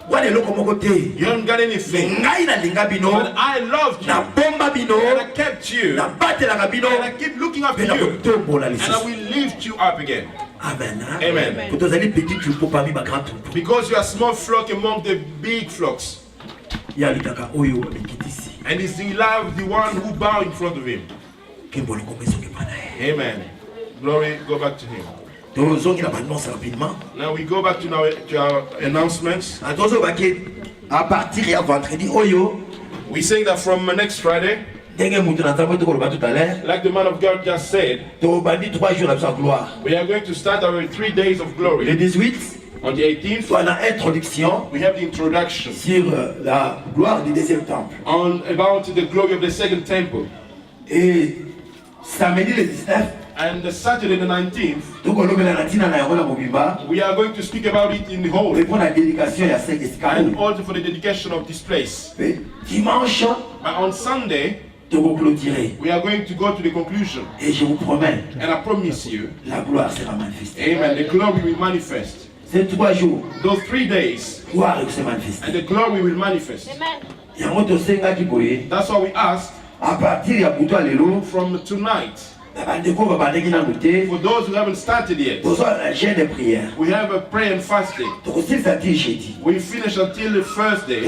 You don't got anything. But I loved you. And I kept you. And I keep looking after you. And I will lift you up again. Amen. Amen. Because you are small flock among the big flocks. And it's the love, the one who bow in front of him. Amen. Glory, go back to him. Now we go back to our announcements. We say that from next Friday, like the man of God just said, we are going to start our 3 days of glory. On the 18th, we have the introduction on about the glory of the second temple. And the Saturday the 19th, we are going to speak about it in the hall. And also for the dedication of this place. But on Sunday, we are going to go to the conclusion. And I promise you, amen, the glory will manifest. Those 3 days, and the glory will manifest. That's why we asked from tonight. For those who haven't started yet, we have a prayer and fasting. We finish until the first day.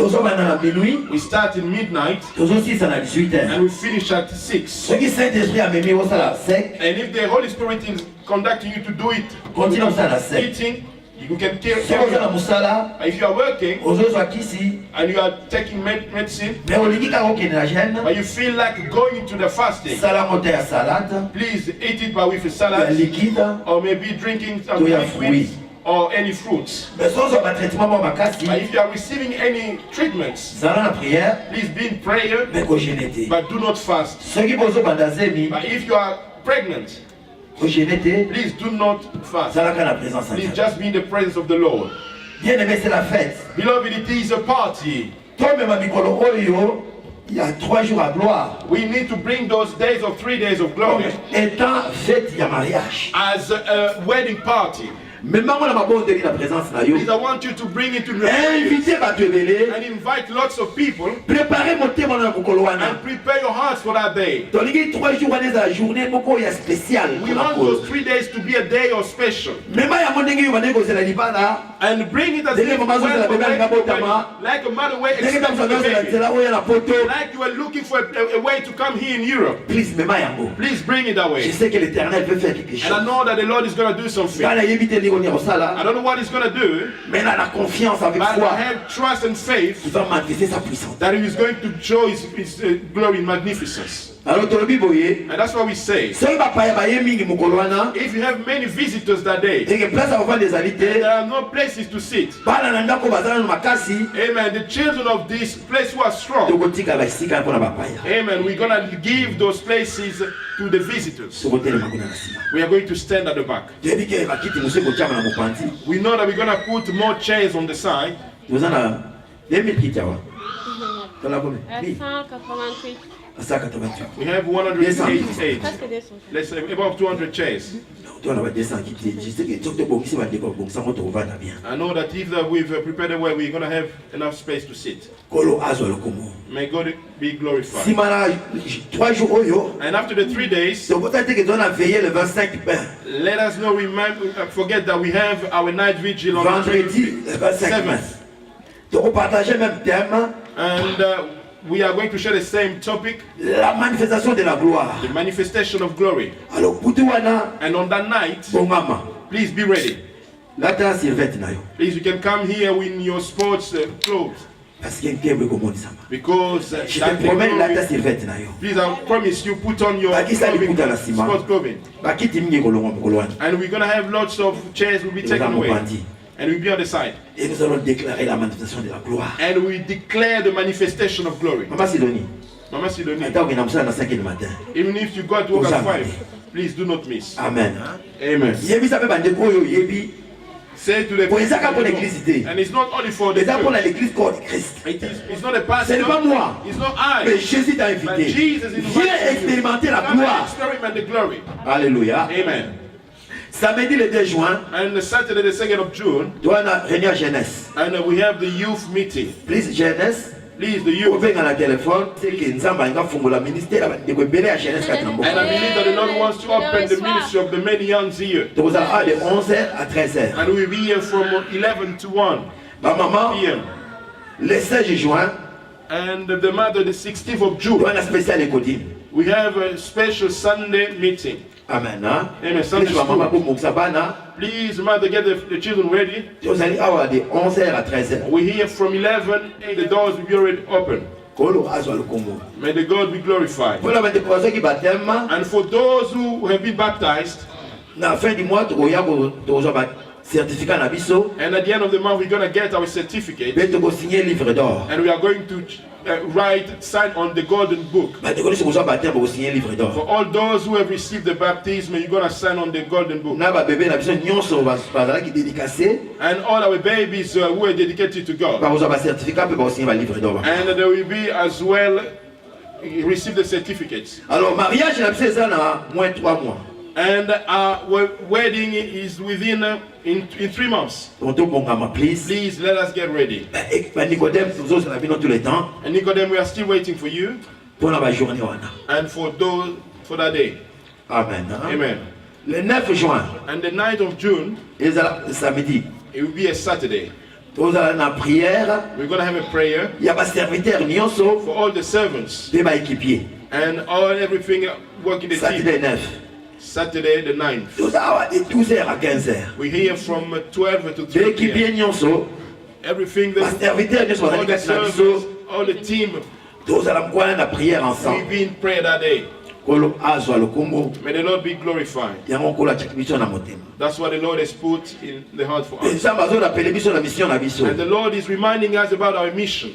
We start at midnight and we finish at 6. And if the Holy Spirit is conducting you to do it, eating, you can carry on. If you are working and you are taking medicine, but you feel like going into the fasting, please eat it with a salad or maybe drinking some liquids or any fruits. But if you are receiving any treatments, please be in prayer, but do not fast. But if you are pregnant, please do not fast. Please just be in the presence of the Lord. Beloved, it is a party. We need to bring those days of 3 days of glory as a wedding party. Please, I want you to bring it to me and invite lots of people and prepare your hearts for that day. We want those 3 days to be a day of special. And bring it as if like a mother way like you are looking for a way to come here in Europe. Please bring it that way. And I know that the Lord is going to do something. I don't know what he's going to do, but I have trust and faith that he is going to show his glory and magnificence. And that's what we say. If you have many visitors that day, there are no places to sit. Amen. The children of this place who are strong, amen, we're going to give those places to the visitors. We are going to stand at the back. We know that we're going to put more chairs on the side. We have 188. Let's say about 200 chairs. I know that if we've prepared a way, we're going to have enough space to sit. May God be glorified. And after the 3 days, let us not forget that we have our night vigil on the 27th. And we are going to share the same topic, the manifestation of glory. And on that night, please be ready. Please, you can come here in your sports clothes. Because please, I promise you, put on your sports clothing. And we're going to have lots of chairs will be taken away. And we'll be on the side. And we declare the manifestation of glory. Mama Sidonie, even if you go to work at 5, please do not miss. Amen. Amen. Say to the people, and it's not only for the church. It's not a pastor. It's not I. But Jesus is inviting you. Come and experiment the glory. Hallelujah. Amen. Samedi le 2 juin, And Saturday the 2nd of June, tu as une réunion jeunesse. and we have the youth meeting. Please jeunesse. Please, the Vous youth. pouvez dans le téléphone, c'est que nous avons un fungula ministère de libérer la jeunesse qui est en And I believe that the Lord wants to open the ministry of the many youngs here. Donc, vous avez de 11h à 13h. And we'll be here from 11 to 1 Ma maman, p.m. le 16 juin, And the mother, the 16th of tu June, as un spécial école. we have a special Sunday meeting. Amen. Amen. Sunday Please, maman, school. pour Moksabana, Please, mother, get the children ready. vous allez avoir de 11h à 13h. We're here from 11. The doors will be already open. Kolo azwa le Congo. May the God be glorified. Pour la décoration qui baptême, And for those who have been baptized, na fin du mois, tu as un certificat na biso, and at the end of the month, we're going to get our certificate. mais tu as signé livre d'or. And we are going to sign on the golden book. Bah, tu connais ce que vous avez baptême, vous signé livre d'or. For all those who have received the baptism, you're going to sign on the golden book. Na ba bébé na biso nyonso bazala ki dédicacé, And all our babies who are dedicated to God. ba vous avez certificat pe ba signé ba livre d'or. And there will be as well, receive the certificates. Alors mariage na biso eza na moins 3 mois. And our wedding is within in 3 months. On te bongama please. Please let us get ready. Ba Nicodème nous autres na bino tout le temps And Nicodemus, we are still waiting for you pour na ba journée wana. and for that day. Amen. Amen. Le 9 juin, And the 9th of June, ezala samedi. it will be a Saturday. Tozala na prière, We're going to have a prayer ya ba serviteur nyonso for all the servants pe ba équipier. and everything working the team. Saturday 9. Saturday the 9th. Tozala de 12h à 15h. We're here from 12 to 3 p.m. L'équipier nyonso, Everything ba that serviteur nyonso all bazali the kati na servants, biso, all the team, tozala mkwana na prière we'll ensemble. be in prayer that day. Kolo azwa lokombo, May the Lord be glorified. yango kolo atiki biso na motema. That's what the Lord has put in the heart for us. Nzambe azolapele biso na mission na biso. And the Lord is reminding us about our mission.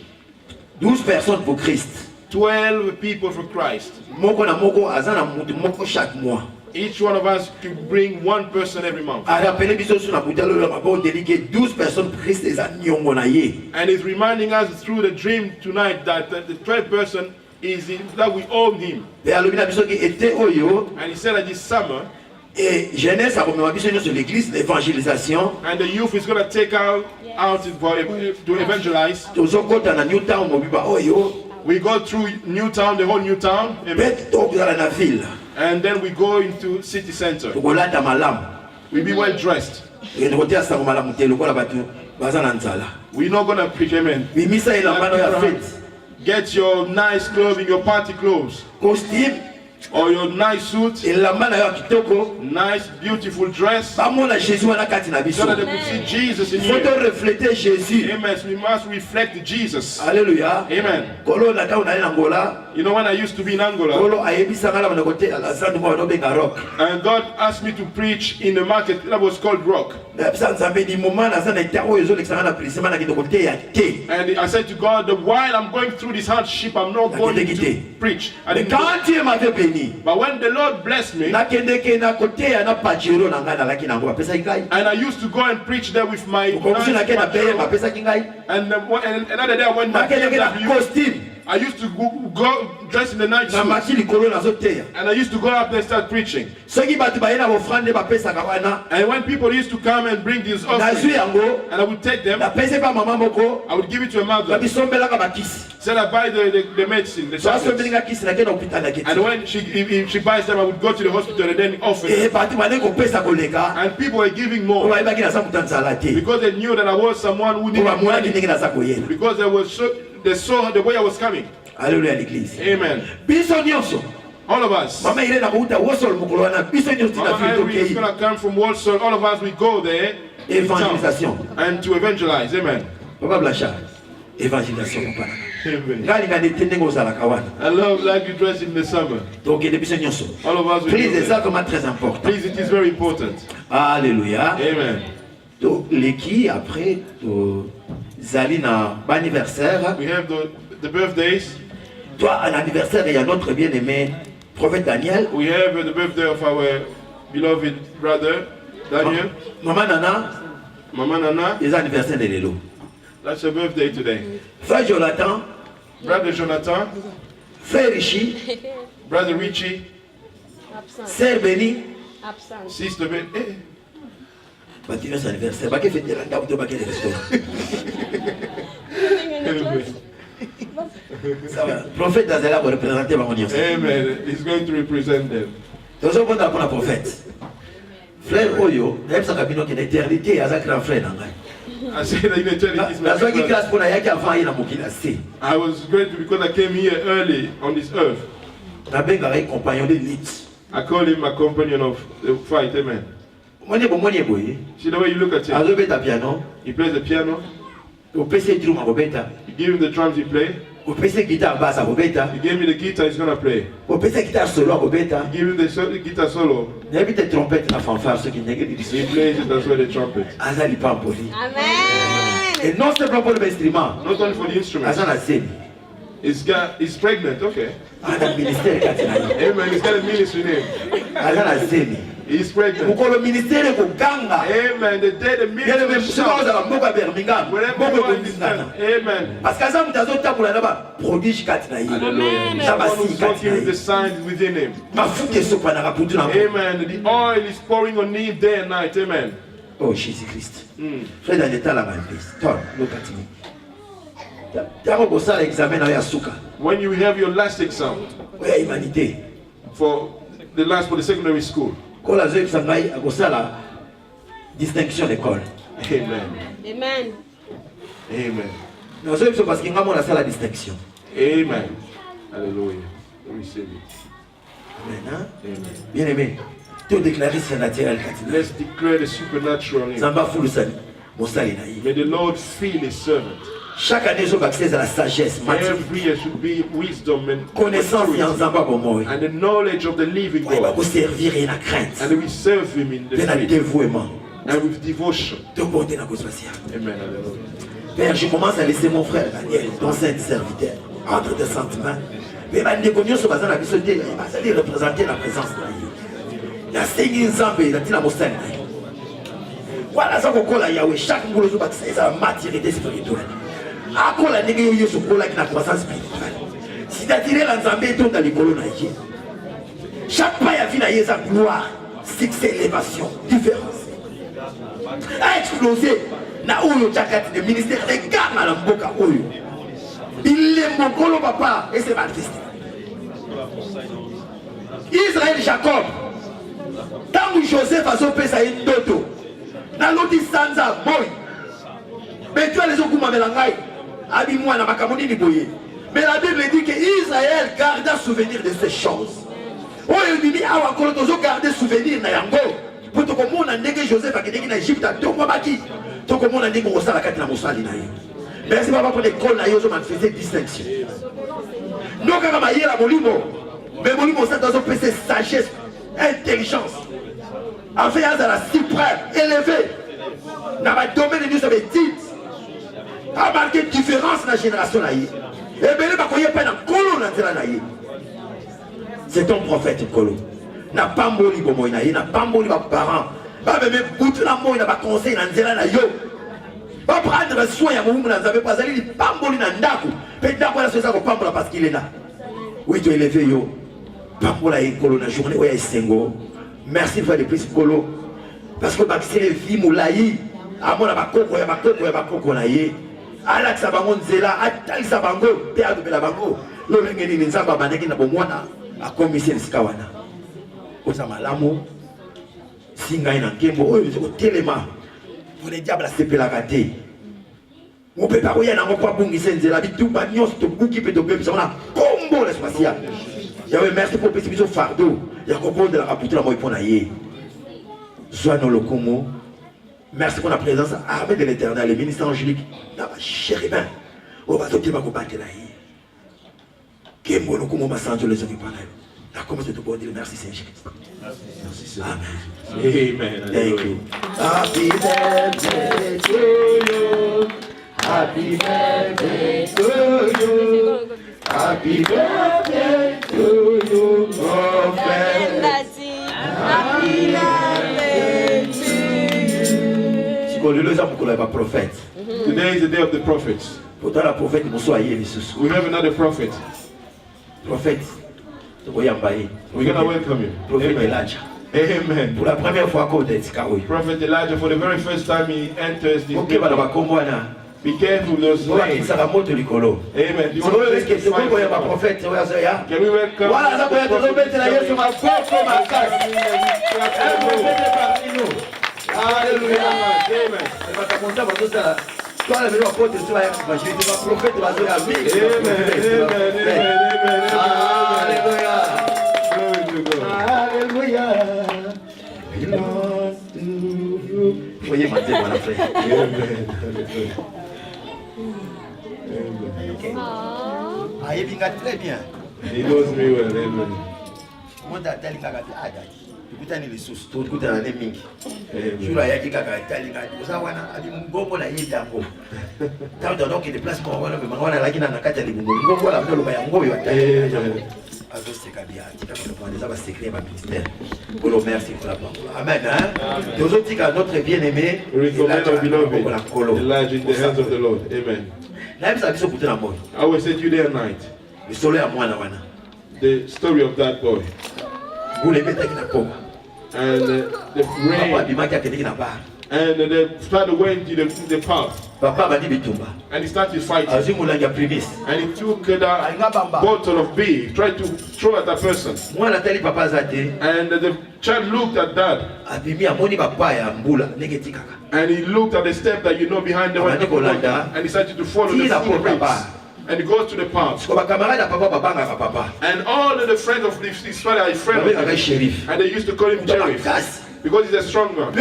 12 personnes pour Christ. 12 people for Christ. Moko na moko aza na mutu moko chaque mois. Each one of us to bring one person every month. Arapele biso sur na butalo la mabo déliqué 12 personnes pour Christ eza nyongo na ye. And he's reminding us through the dream tonight that the 12th person is that we own him. Pe alobi na biso ki été oyo And he said that this summer, et jeunesse akomema biso nyonso l'église l'évangélisation. and the youth is going to take out to evangelize. Tozokota na New Town mobiba oyo. We go through Newtown, the whole Newtown, amen. Bet tokozala na ville. And then we go into city center. Tokolata malamu. We be well dressed. Ekende kotia sango malamu te lokola bato baza na nzala. We're not going to preach, amen. Bimisa elambano ya fete. Get your nice clothing, your party clothes, Costume or your nice suit, elambana ya kitoko. nice, beautiful dress, Bamona Jésus wana kati na biso. so that they could see Jesus in Faut you. refléter Jésus. Amen. So we must reflect Jesus. Alléluia. Amen. Kolo na ta na Angola. You know, when I used to be in Angola, Kolo ayebisa ngala bana kote la sandu mo no benga rock. and God asked me to preach in a market that was called Rock. Na bisa nzambe di moment na sana ita oyo zo lexanga na prisima na kito kote ya te. And I said to God, that while I'm going through this hardship, I'm not going to preach. I Mais didn't go. quand Dieu m'avait béni, But when the Lord blessed me, na kende ke na kote ya na pachiro na ngana laki na ngwa pesa ikai. and I used to go and preach there with my Ko na ke na peye ma nice pesa kingai. and another day I went Na back kende ke na to costume. I used to go dress in the night Na suit, mati likolo na zo te. and I used to go up there and start preaching. Soki batu ba yena ofrande ba pesa ka wana. And when people used to come and bring these Na offerings, zui yango. and I would take them, Na pese pa mama moko. I would give it to a Ba mother. bisombela ka bakisi. Said I buy the medicine, the So tablets. asombeli kisi na ke na hospital na kiti. And when if she buys them, I would go to the hospital and then offer them. Eh batu ba ne ko pesa koleka. And people were giving Ko more ba ibaki na sa mutanzala te. because they knew that I was someone who Ko needed ba mwana money. kinenge na sa koyela. Because they saw the way I was coming. Alléluia l'église. Amen. Biso nyonso. All of us. Mama ile na kuuta wosol mukolo wana biso nyonso na Mama fito Henry is kei. going to come from Walsall. All of us, we go there in town Evangelisation. and to evangelize. Amen. Papa Blanchard. Evangelisation papa. Amen. Ngali ngani tende ngozala kawana. I love like you dress in the summer. Donc il biso nyonso. All of us, we Please go c'est ça there. vraiment très important. Please, it is very important. Alléluia. Amen. Donc leki après zali na anniversaire. We have the birthdays. Toi un anniversaire il y a notre bien-aimé prophète Daniel. We have the birthday of our beloved brother, Daniel. Maman Nana, Mama Nana, les anniversaires de Lelo. that's her birthday today. Frère Jonathan, Brother Jonathan, frère Richie, Brother Richie, Absent. sœur Béni, Absent. Sister Ben. Bâtiment anniversaire. Bah, qu'est-ce que tu as fait? Bah, quel restaurant? Ça va. Prophète Azala va représenter ma monnaie. Amen. He's going to represent them. Tu as besoin d'apprendre la prophète. Frère Oyo, même ça cabine qui l'éternité, à un grand frère. I said that in eternity is my brother. I was great because I came here early on this earth. I call him my companion of the fight. Amen. See the way you look at him? He plays the piano. You give him the drums, he plays. He gave me the guitar, he's gonna play. He gave him the guitar solo. He plays it as well, the trumpet. Amen. Et non seulement pour l'instrument. Not only for the instrument. He's pregnant, okay. Amen. He's got a ministry name. He's pregnant. Amen. The day the ministry Amen. Hallelujah. The signs within him. Amen. The oil is pouring on him day and night. Amen. Oh, Jésus Christ. Frère dans l'état là, look at me. When you have your last exam for the secondary school. Distinction d'école. Amen. Amen. Amen. Nous sommes parce qu'il y a la distinction. Amen. Hallelujah. Receive it. Amen. Amen. Bien aimé. Tout déclarer surnaturel. Let's declare the supernatural. May the Lord feel his servant. Chaque année, je vais accéder à la sagesse. Every year should be wisdom and connaissance and the knowledge of the living God. And we serve him in the faith and with devotion. Amen. Père, je commence à laisser mon frère Daniel, ton saint serviteur, entre tes sentiments. Mais je connais ce bazar, il va représenter la présence de Dieu. Il y a 5 ans, il a dit la montagne. Voilà ça qu'on colle à Yahweh. Chaque boulot, c'est la maturité spirituelle. À quoi la négociation sur quoi la croissance spirituelle. Si tu as tiré l'ensemble dans les colonnes, chaque pas a vu sa gloire, succès, élévation, différence. A explosé. Na oyo jakati le ministère des gammes à la mboka oyo. Il est mon colo papa et c'est Baptiste. Israël Jacob. Tant que Joseph a sauvé sa dodo. Na loti sanza boy. Mais tu as les okuma melangai. Abi moi na makamoni ni boye. Mais la Bible dit que Israël garda souvenir de ces choses. Oyo bibi awa kolo tozo garder souvenir na yango. Pour te comprendre ndenge Joseph a kideki na Égypte a donc baki. Donc comment on a dit qu'on la carte na mosali na yo. Mais c'est pas pour l'école na yo zo manifester distinction. Donc quand ma yela molimo, mais molimo ça doit passer sagesse, intelligence. En fait à la suprême, élevé. Na ba domaine de nous avec titre. A marqué différence na génération na yi. Et belé ba koye pa na kolo na tela na yi. C'est ton prophète kolo. Na pamboli bomo na yi, na pamboli ba parents. Pas même bout la mot, il n'a pas conseil dans le yo. Pas prendre soin, il n'y a pas de pamboli dans ndaku. Peut-être que c'est ça qu'on pambola parce qu'il est là. Oui, tu es élevé yo. Pambola est colo dans la journée, oui, sengo. Merci de faire des plus colo. Parce que c'est les filles moulaï. À mon abakoko, yabakoko naïe. Alax Sabangon Zela, Atal Sabango, Père de Belabango. L'Olengeni Nzamba Baneki na Bomwana, à commission Skawana. Osama Lamo. Singa ina nkembo oyo zo telema pour les diables c'est la raté mon papa oya na ngokwa bungisa nzela bituba nyos to buki pe to bebisa na combo le spatial yawe merci pour petit biso fardeau ya comprendre la rapporter la moi pour na ye Zoano Lokomo merci pour la présence armée de l'Éternel le ministre angélique na ba chérubin o ba totima ko batela ye kembo Lokomo masanjo les occupants là la commence de bon dire merci Seigneur. Merci Seigneur. Amen. Amen. Thank you. Happy birthday to you. Happy birthday to you. Happy birthday to you, prophet. Happy birthday to you. Today is the day of the prophets. We have another prophet. Prophète. We're going to welcome you. Prophet Elijah. Amen. Pour la première fois, Prophet Elijah, for the very first time he enters this building. Be careful with those names. Amen. Do you want to can we welcome? Hallelujah. Amen. Voyez ma tête, mon frère. Ah, il vient très bien. He knows me well. Amen. Moi, t'as écoutez les sources, tout écoutez la mingi. Je suis là, il y a quelqu'un qui a dit, Mbongo na yé d'ango. Tant donc il déplace mon voilà, mais on a la guine na kati ya libungo. Mbongo la mbelo ya ngoyo ya taille. Azo sekabia, tika kwa des aba secret ba ministère. Bolo merci pour la parole. Amen hein. Nous autres tika notre bien-aimé, recommend our beloved Elijah in the hands of the Lord. Amen. Na bisa biso kutina moyo. I will say to you day and night. Le soleil à mwana wana. The story of that boy. Vous les mettez qui na poma. And the rain. And the father went to the path. And he started fighting. And he took that bottle of beer, tried to throw at that person. And the child looked at dad. And he looked at the step that you know behind the one. And he started to follow the footprints. And he goes to the path. And all of the friends of his father are friends of him. And they used to call him Sheriff. Because he's a strong man.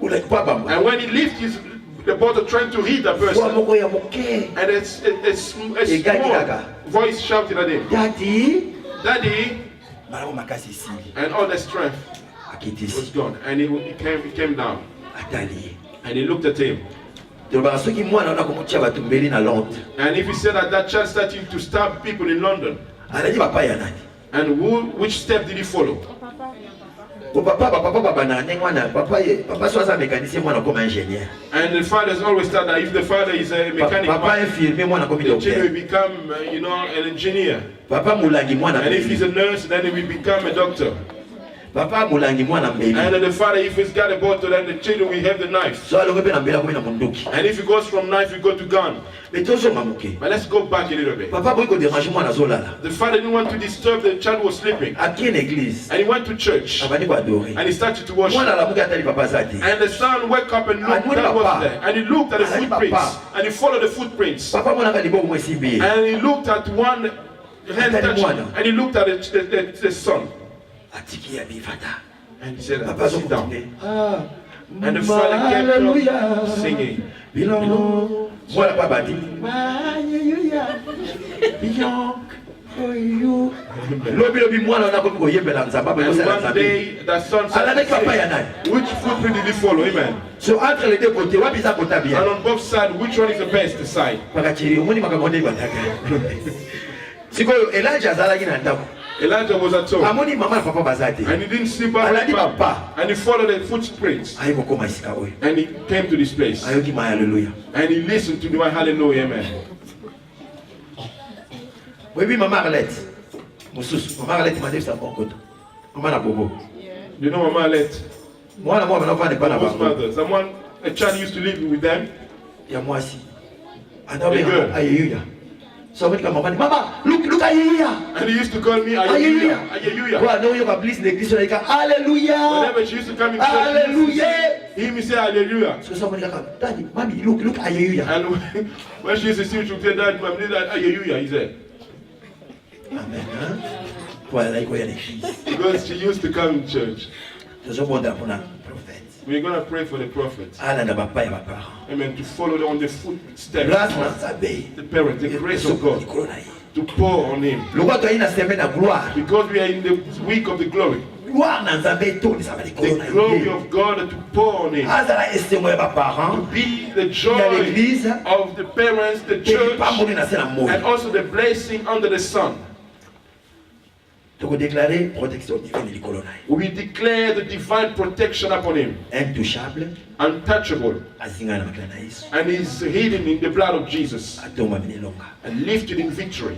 And when he lifts the bottle trying to hit the person, and a small voice shouting at him, Daddy, Daddy, and all the strength was gone. And he came down. And he looked at him. And if he said that child started to stab people in London, and which step did he follow? And the fathers always thought that if the father is a mechanic, the child will become, an engineer. And if he's a nurse, then he will become a doctor. And the father, if he's got a bottle, then the children will have the knife. And if he goes from knife, we go to gun. But let's go back a little bit. The father didn't want to disturb the child who was sleeping. And he went to church. And he started to worship. And the son woke up and looked that was there. And he looked at the footprints. And he followed the footprints. And he looked at one hand touching. And he looked at the son. And he said, sit down. And the father kept on singing. One day, the son said, which footprint did he follow? Amen. So entre les deux côtés, and on both sides, which one is the best side? Elijah was at home. And he didn't sleep on his back. And he followed the footprints. And he came to this place. And he listened to the word hallelujah. Amen. You know Mama Arlette? Whose mother? Someone, a child used to live with them. A girl. Somebody come, Mama, look, Hallelujah. And he used to call me Hallelujah. Hallelujah. Whenever she used to come in church, Hallelujah. he would say Hallelujah. So somebody come, Daddy, Mommy, look, Hallelujah. And when she used to see, she would say, Daddy, Mommy, Hallelujah. He said. Amen. Because she used to come in church. We're going to pray for the prophets. Amen. To follow on the footsteps of the parents, the grace of God. To pour on him. Because we are in the week of the glory. The glory of God to pour on him. To be the joy of the parents, the church, and also the blessing under the sun. We declare the divine protection upon him. Intouchable. Untouchable. And he's hidden in the blood of Jesus. And lifted in victory.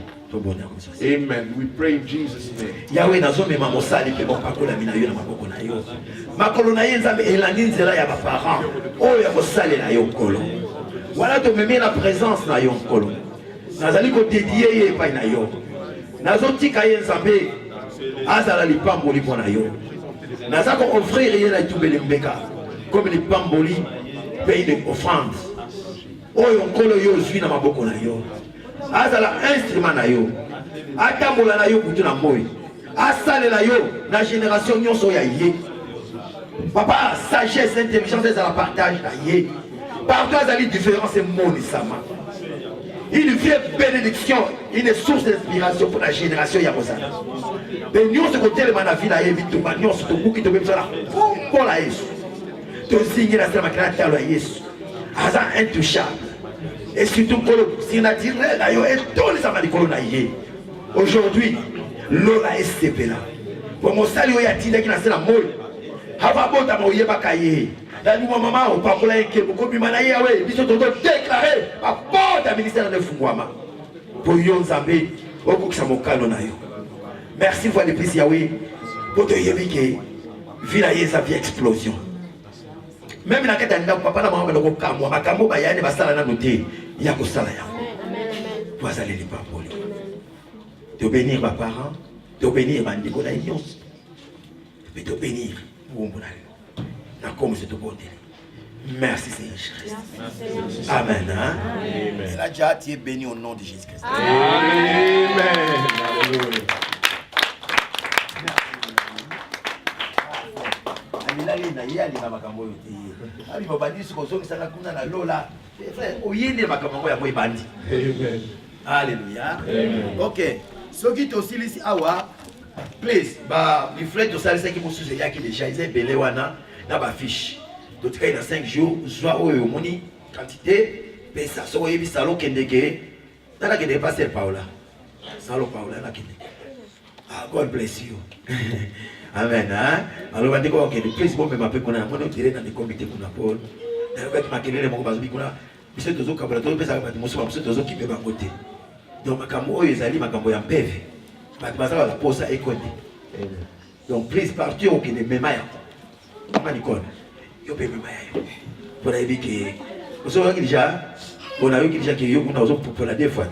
Amen. We pray in Jesus' name. Yahweh nazomema mosali pe bopakola mina yo na maboko na yo. Makolo na ye nzambe elandi nzela ya baparents oyo ya kosalela yo nkolo. Wana tomemi na présence na yo nkolo. Nazali kodedie ye epai na yo. Nazotika ye nzambe azala lipamboli mpo na yo. Naza ko offrir ye na etumbeli mbeka comme lipamboli mpe une offrande oyo nkolo yo ozwi na maboko na yo. Azala instrument na yo. Atambola na yo kutu na moi. Asalela yo na génération nyonso ya ye. Papa, sagesse, intelligence, c'est la partage na ye. Partout azali différence et monisama. Une vraie bénédiction, une source d'inspiration pour la génération ya Rosana. Mais nous ce côté le manavi na ye bitu ba nyonso to buki to bemsala. Pour la Yesu. To signer la sama créateur la Yesu. Aza intouchable. Et surtout pour le naturel, et tous les amadikolo na yé. Aujourd'hui, l'ola SCP là. Pour mon salut, il y a Tina qui n'a pas de mots. Havabo ta moye bakaye. La nouveau maman, on parle là que beaucoup de manaye ouais, ils sont déclarés par porte à ministère de Fungwama. Pour yon zambe, au coup que ça mon canon na yo. Merci fois de plus Yahweh pour te yébi que villa sa vie explosion. Même na kata nda papa na mama loko kamwa makambo bayane basala na noté ya ko sala ya. Vous allez les parler. De bénir mes parents, de bénir ma ndiko na union. Mais de bénir mon bonheur. Na comme c'est tout bon. Merci Seigneur Christ. Amen. Amen. Et là déjà tu es béni au nom de Jésus Christ. Amen. Alléluia. Na yali na makambo yote. Ali babadisi ko zongi sana kuna na lola. Frère, oyende makambo ya moyi bandi. Amen. Alléluia. Amen. OK. Ce qui aussi ici awa please ba mi frère to salisa ki musuze yaki déjà ils belé wana na ba fiche. Donc il y a 5 jours, soit oyo moni quantité pesa so yebi salo kendeke. Tala ke dépasser Paula. Salo Paula na kende. Ah, God bless you. Amen. Alors, on va dire que le président me m'appelle qu'on a un tiré dans les comités qu'on a pour. D'ailleurs, quand il m'a dit mon bazoui qu'on a, monsieur Tozo Kabalato, il ça va dire monsieur Tozo qui peut m'côté. Donc, ma camo ils allaient ma camo en PV. Ma camo ça va la pose à école. Donc, please partir au Kenya Memaya. Comment Nicole? Yo peut Memaya. Pour la vie que, vous savez déjà, on a eu déjà que yo on a osé pour la deux fois.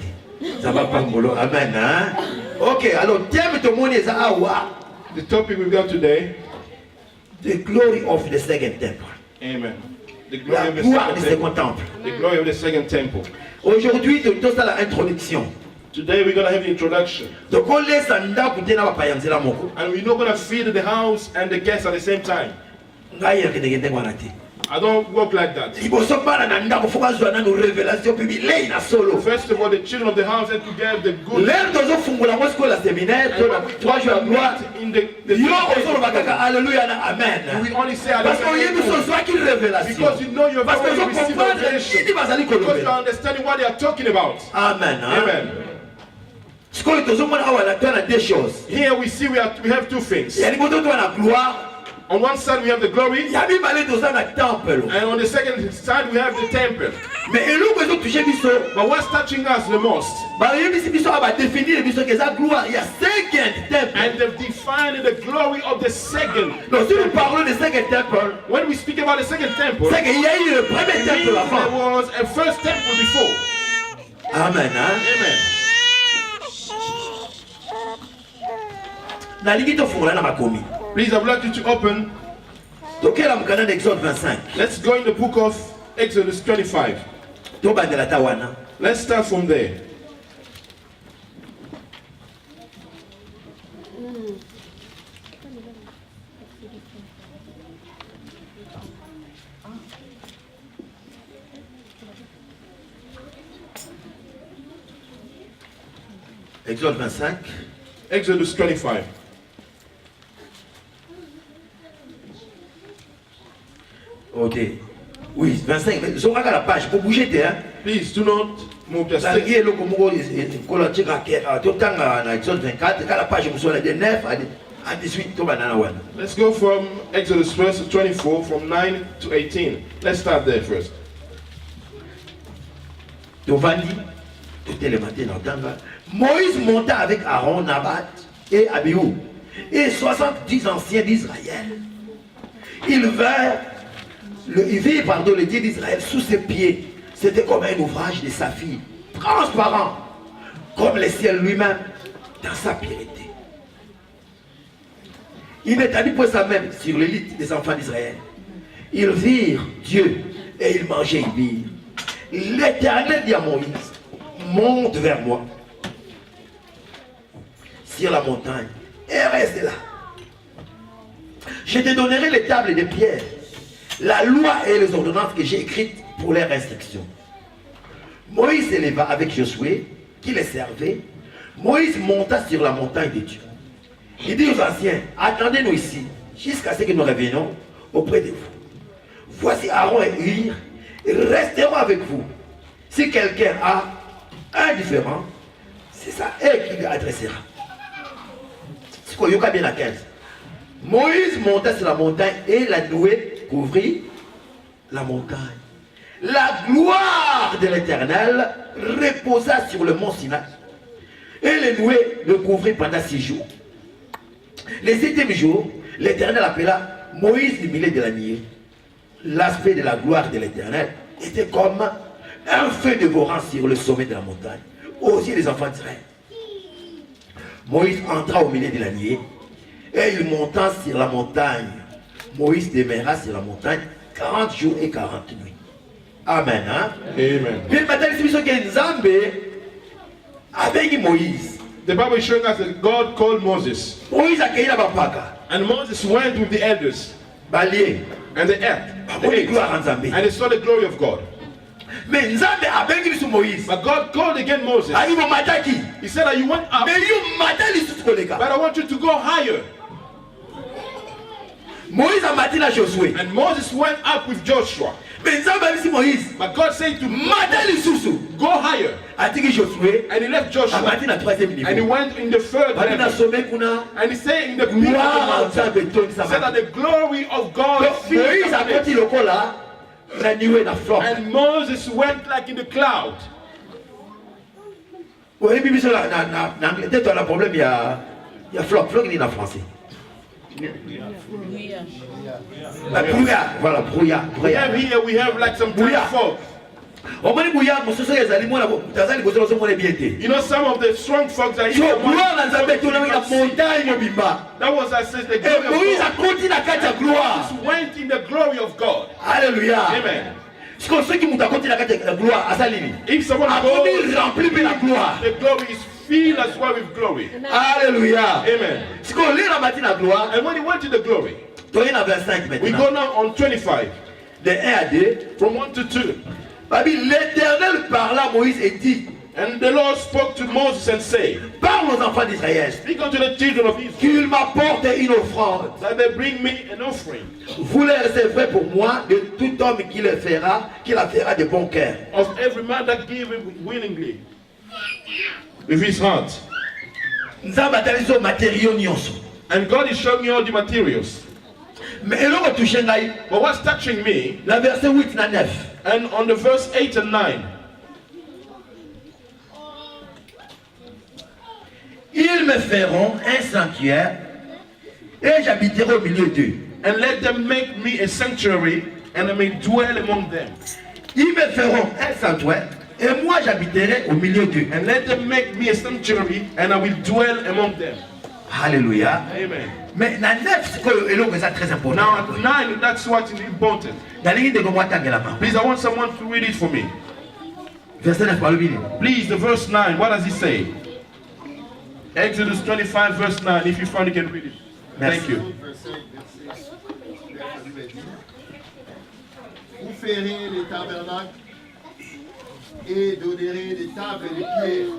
Ça va pas mbolo. Amen. Ok. Alors, thème de mon est awa. The topic we've got today, the glory of the second temple. Amen. The La gloire du second temple. The glory of the second temple. Aujourd'hui, tout ça la introduction. Today we're going to have the introduction. Donc on laisse anda kutena ba payanzela moko. And we're not going to feed the house and the guests at the same time. Ngaya kende ngwanati. I don't work like that. First of all, the children of the house have to get the good. In the Amen. We only say because you know you're going to receive revelation. Because you're understanding what they are talking about. Amen. Amen. Here we see we have two things. On one side we have the glory, and on the second side we have the temple. But what's touching us the most? And they've defined the glory of the second. When we speak about the second temple, there was a first temple before. Amen. Amen. Please, I would like you to open. Let's go in the book of Exodus 25. Let's start from there. Exodus 25. Ok. Oui, 25. Je regarde la page. Pour bouger, hein? Please do not Tanguy le Congo Kolatika Totanga na Exode 24 quand la page musola de 9 à 18 to banana one. Let's go from Exodus verse 24 from 9 to 18. Let's start there first. Tovandi tout le matin dans Tanga. Moïse monta avec Aaron, Nabat et Abihu et 70 anciens d'Israël. Ils virent le Dieu d'Israël sous ses pieds. C'était comme un ouvrage de saphir, transparent, comme le ciel lui-même, dans sa pureté. Il établit pour sa main sur l'élite des enfants d'Israël. Ils virent Dieu et ils mangeaient et birent. L'Éternel dit à Moïse, monte vers moi sur la montagne et reste là. Je te donnerai les tables de pierre, la loi et les ordonnances que j'ai écrites pour leur instruction. Moïse s'éleva avec Josué, qui les servait. Moïse monta sur la montagne de Dieu. Il dit aux anciens, attendez-nous ici, jusqu'à ce que nous revenions auprès de vous. Voici Aaron et Hur, ils resteront avec vous. Si quelqu'un a un différent, c'est ça, eux qui lui adressera. C'est quoi, Yoka bien la 15. Moïse monta sur la montagne et la nuée couvrit la montagne. La gloire de l'Éternel reposa sur le mont Sinaï. Et les nuées le couvrit pendant 6 jours. Le 7e jour, l'Éternel appela Moïse du milieu de la nuée. L'aspect de la gloire de l'Éternel était comme un feu dévorant sur le sommet de la montagne, aux yeux des enfants d'Israël. Moïse entra au milieu de la nuée et il monta sur la montagne. Moïse demeura sur la montagne 40 jours et 40 nuits. Amen. Hein? Amen. Moïse. The Bible is showing us that God called Moses. And Moses went with the elders and the earth. And they saw the glory of God. But God called again Moses. He said that you went up, but I want you to go higher. And Moses went up with Joshua. But God said to Moses, go higher. And he left Joshua. And he went in the third level. And he said in the peak of the mountain, he said that the glory of God filled the place. And Moses went like in the cloud. Here we have like some tiny fog. You know, some of the strong fogs are here. That was, I said, the glory of God. Moses went in the glory of God. Hallelujah. Amen. If someone goes, the glory is filled as well with glory. Hallelujah. Amen. And when he went to the glory, we go now on 25. From 1 to 2. L'Éternel parla à Moïse et dit, and the Lord spoke to Moses and said, parle aux enfants d'Israël, speak unto the children of Israel, qu'ils m'apportent une offrande, that they bring me an offering. Vous les recevrez pour moi de tout homme qui la fera de bon cœur. Of every man that give willingly, with his heart. And God is showing me all the materials. But what's touching me, la verset 8 na 9. And on the verse 8 and 9, ils me feront un sanctuaire et j'habiterai au milieu d'eux. And let them make me a sanctuary and I may dwell among them. Ils me feront un sanctuaire et moi j'habiterai au milieu d'eux. And let them make me a sanctuary and I will dwell among them. Hallelujah. Amen. Mais na 9 c'est très important. Now at 9, that's what's important. Please, I want someone to read it for me. Please, the verse 9, what does it say? Exodus 25 verse 9, if you find it, you can read it. Thank you. Vous ferez les tabernacles et donnerez des tables et des pierres.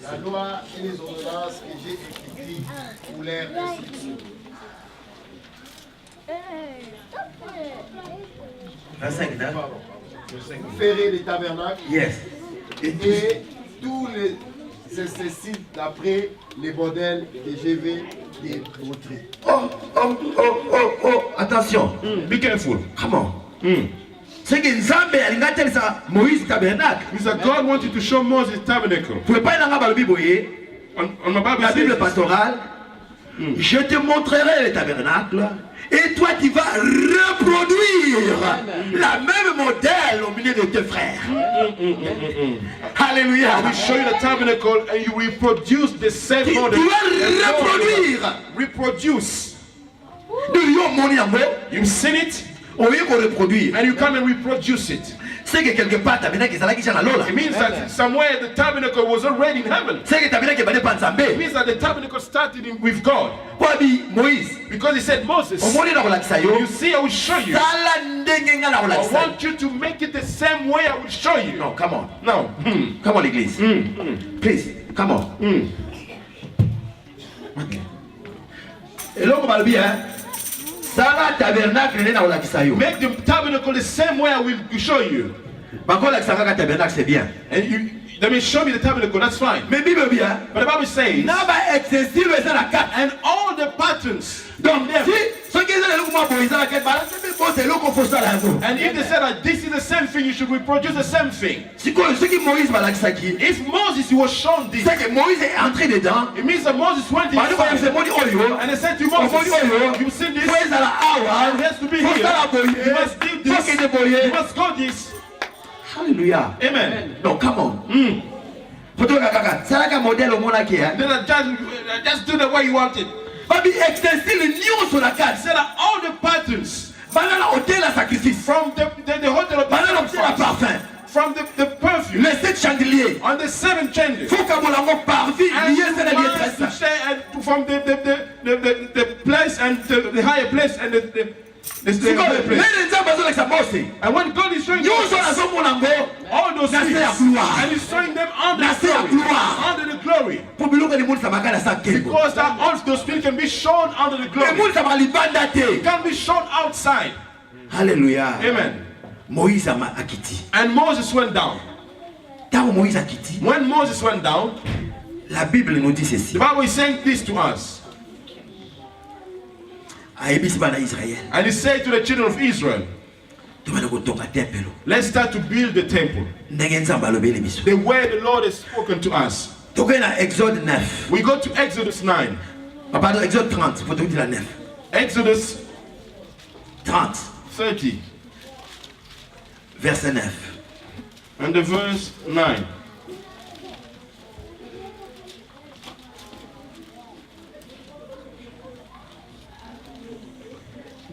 La loi et les ordonnances que j'ai écrites pour leur instruction. 25, Vous ferez les tabernacles. Yes. Et tous ces sites d'après les modèles que je vais te montrer. Oh, attention. Be careful. Come on. C'est que Nzambe alingatel sa Moïse tabernacle. Mr. God wanted to show Moses tabernacle. Vous pouvez pas y aller dans la Bible, On my Bible la Bible says, pastorale. Je te montrerai le tabernacle et toi tu vas reproduire la même modèle au milieu de tes frères. Alléluia. I will show you the tabernacle and you reproduce the same Tu model. vas reproduire. Reproduce. You've seen it Reproduire. and you come and reproduce it. C'est que quelque part tabernacle ezalaki na lola. It means that somewhere the tabernacle was already in heaven. C'est que tabernacle bade pa Nzambe. It means that the tabernacle started with God. Kwabi Moïse. Because he said, Moses, Omoni na kolakisa yo. you see, I will show you. Sala ndenge nga na I kolakisa. want you to make it the same way I will show you. No, come on. No. Come on l'église. Please, come on. Eloko balobi Sala tabernacle nena kolakisa yo. Make the tabernacle the same way I will show you. Bakolakisa kaka tabernacle c'est bien. And you, let me show me the tabernacle, that's fine. Mais Bible bien. But the Bible says, Na ba excessif eza na carte. and all the patterns, Donc si ce qui est là le moment Moïse la carte ba c'est bon c'est loko faut ça là. and if they said that this is the same thing, you should reproduce the same thing. Si quoi ce qui Moïse ba lakisa ki. If Moses was shown this, C'est que Moïse est entré dedans. it means that Moses went Ba ko c'est inside moni oyo. and they said to Omoni Moses, oyo. you've seen this, Faut ezala awa. it has to be Faut here, ça la boye. you must do Faut this, que de boye. you must go this. Hallelujah. Amen. No, come on. Potoka kaka. Salaka modèle au mona ki Then just do the way you want it. Babi extensil nyonso la He carte. said that all the patterns Bana la hôtel à sacrifice. from the hotel of Bana la hôtel à sacrifice, parfum. from the perfume, Les 7 chandeliers. on the 7 chandeliers, Faut que mon parvis and lié c'est la to liesse. stay and from the place and the higher place and the higher place. Les gens besoin de sa bosse. And when God is showing you Nyonso na so mon ngo. all those Na things, se ya gloire. and He's showing them under Na the se ya glory, gloire. under the glory, Pour biloko ni monde samaka na sa kembo. because that all those things can be shown under the Le glory. monde samaka libanda te. It can be shown outside. Alléluia. Amen. Moïse ama akiti. And Moses went down. Tant Moïse akiti. When Moses went down, La Bible nous dit ceci. the Bible is saying this to us. Aibisi bana Israël. And he said to the children of Israel, Tobana kotonga tempelo. let's start to build the temple. Ndenge nzamba alobeli biso. The way the Lord has spoken to us. Toke na Exode 9. We go to Exodus 9. Ah, pardon, Exode 30. Faut dire la 9. Exodus 30. 30 Verset 9. and the verse 9.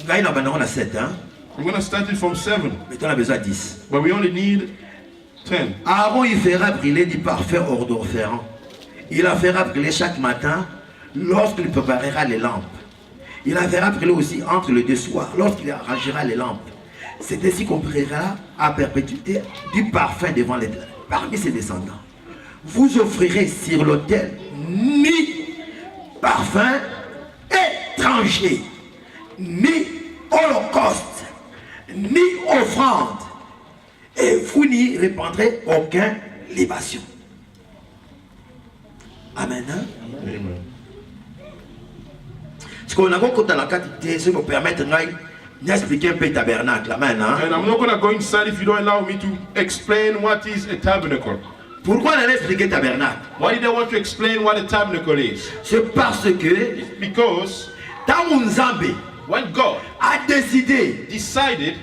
Ngai na bana on a 7 hein. I'm going to start it from 7, Mais on a besoin de 10. but we only need 10. Aaron il fera brûler du parfum odoriférant. Il la fera brûler chaque matin lorsqu'il préparera les lampes. Il la fera brûler aussi entre les deux soirs lorsqu'il arrangera les lampes. C'est ainsi qu'on brûlera à perpétuité du parfum devant l'Éternel. Parmi ses descendants, vous offrirez sur l'autel ni parfum étranger, ni holocauste, ni offrande, et vous n'y répandrez aucune libation. Amen. Hein? Amen. Ce qu'on a beaucoup dans la quantité, c'est nous permettre d'expliquer un peu le tabernacle. Amen. Hein? And I'm not going to go inside if you don't allow me to explain what is a tabernacle. Pourquoi on a expliqué le tabernacle? Why did I want to explain what a tabernacle is? C'est parce que Because tant Nzambe when God a décidé decided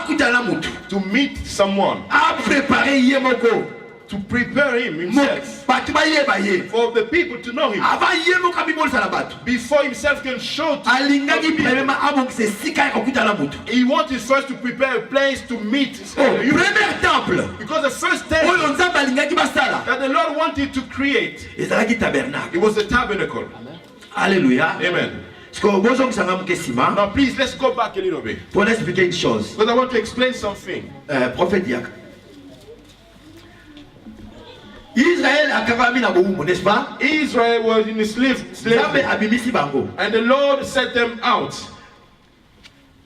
to to meet someone, a préparé Yemoko to prepare him himself, for the people to know him, avant Yemoko bimol salabatu before himself can show to alingaki people, premièrement abong c'est sika kokutana mutu. he wanted first to prepare a place to meet you. Premier temple Because the first temple oyo Nzambe alingaki basala that the Lord wanted to create, ezalaki tabernacle. it was the tabernacle. Alléluia. Amen. Now Now please, let's go back a little bit, pour expliquer une chose. because I want to explain something. Prophète Diak. Israël a kavami na boumou, n'est-ce pas? Israel was in Nzambe slavery, abimisi bango. and the Lord set them out.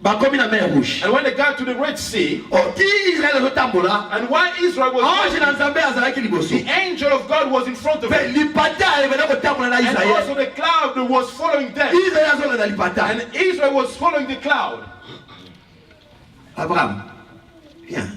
bakomi na mer rouge. And when they got to the Red Sea, Ti Israël ezotambola. and while Israel was Ange na Nzambe azalaki liboso. the angel of God was in front of Mais them. lipata alivena kotambola na And Israël. also the cloud was following them. Israël azonga na lipata. And Israel was following the cloud. Abraham, viens.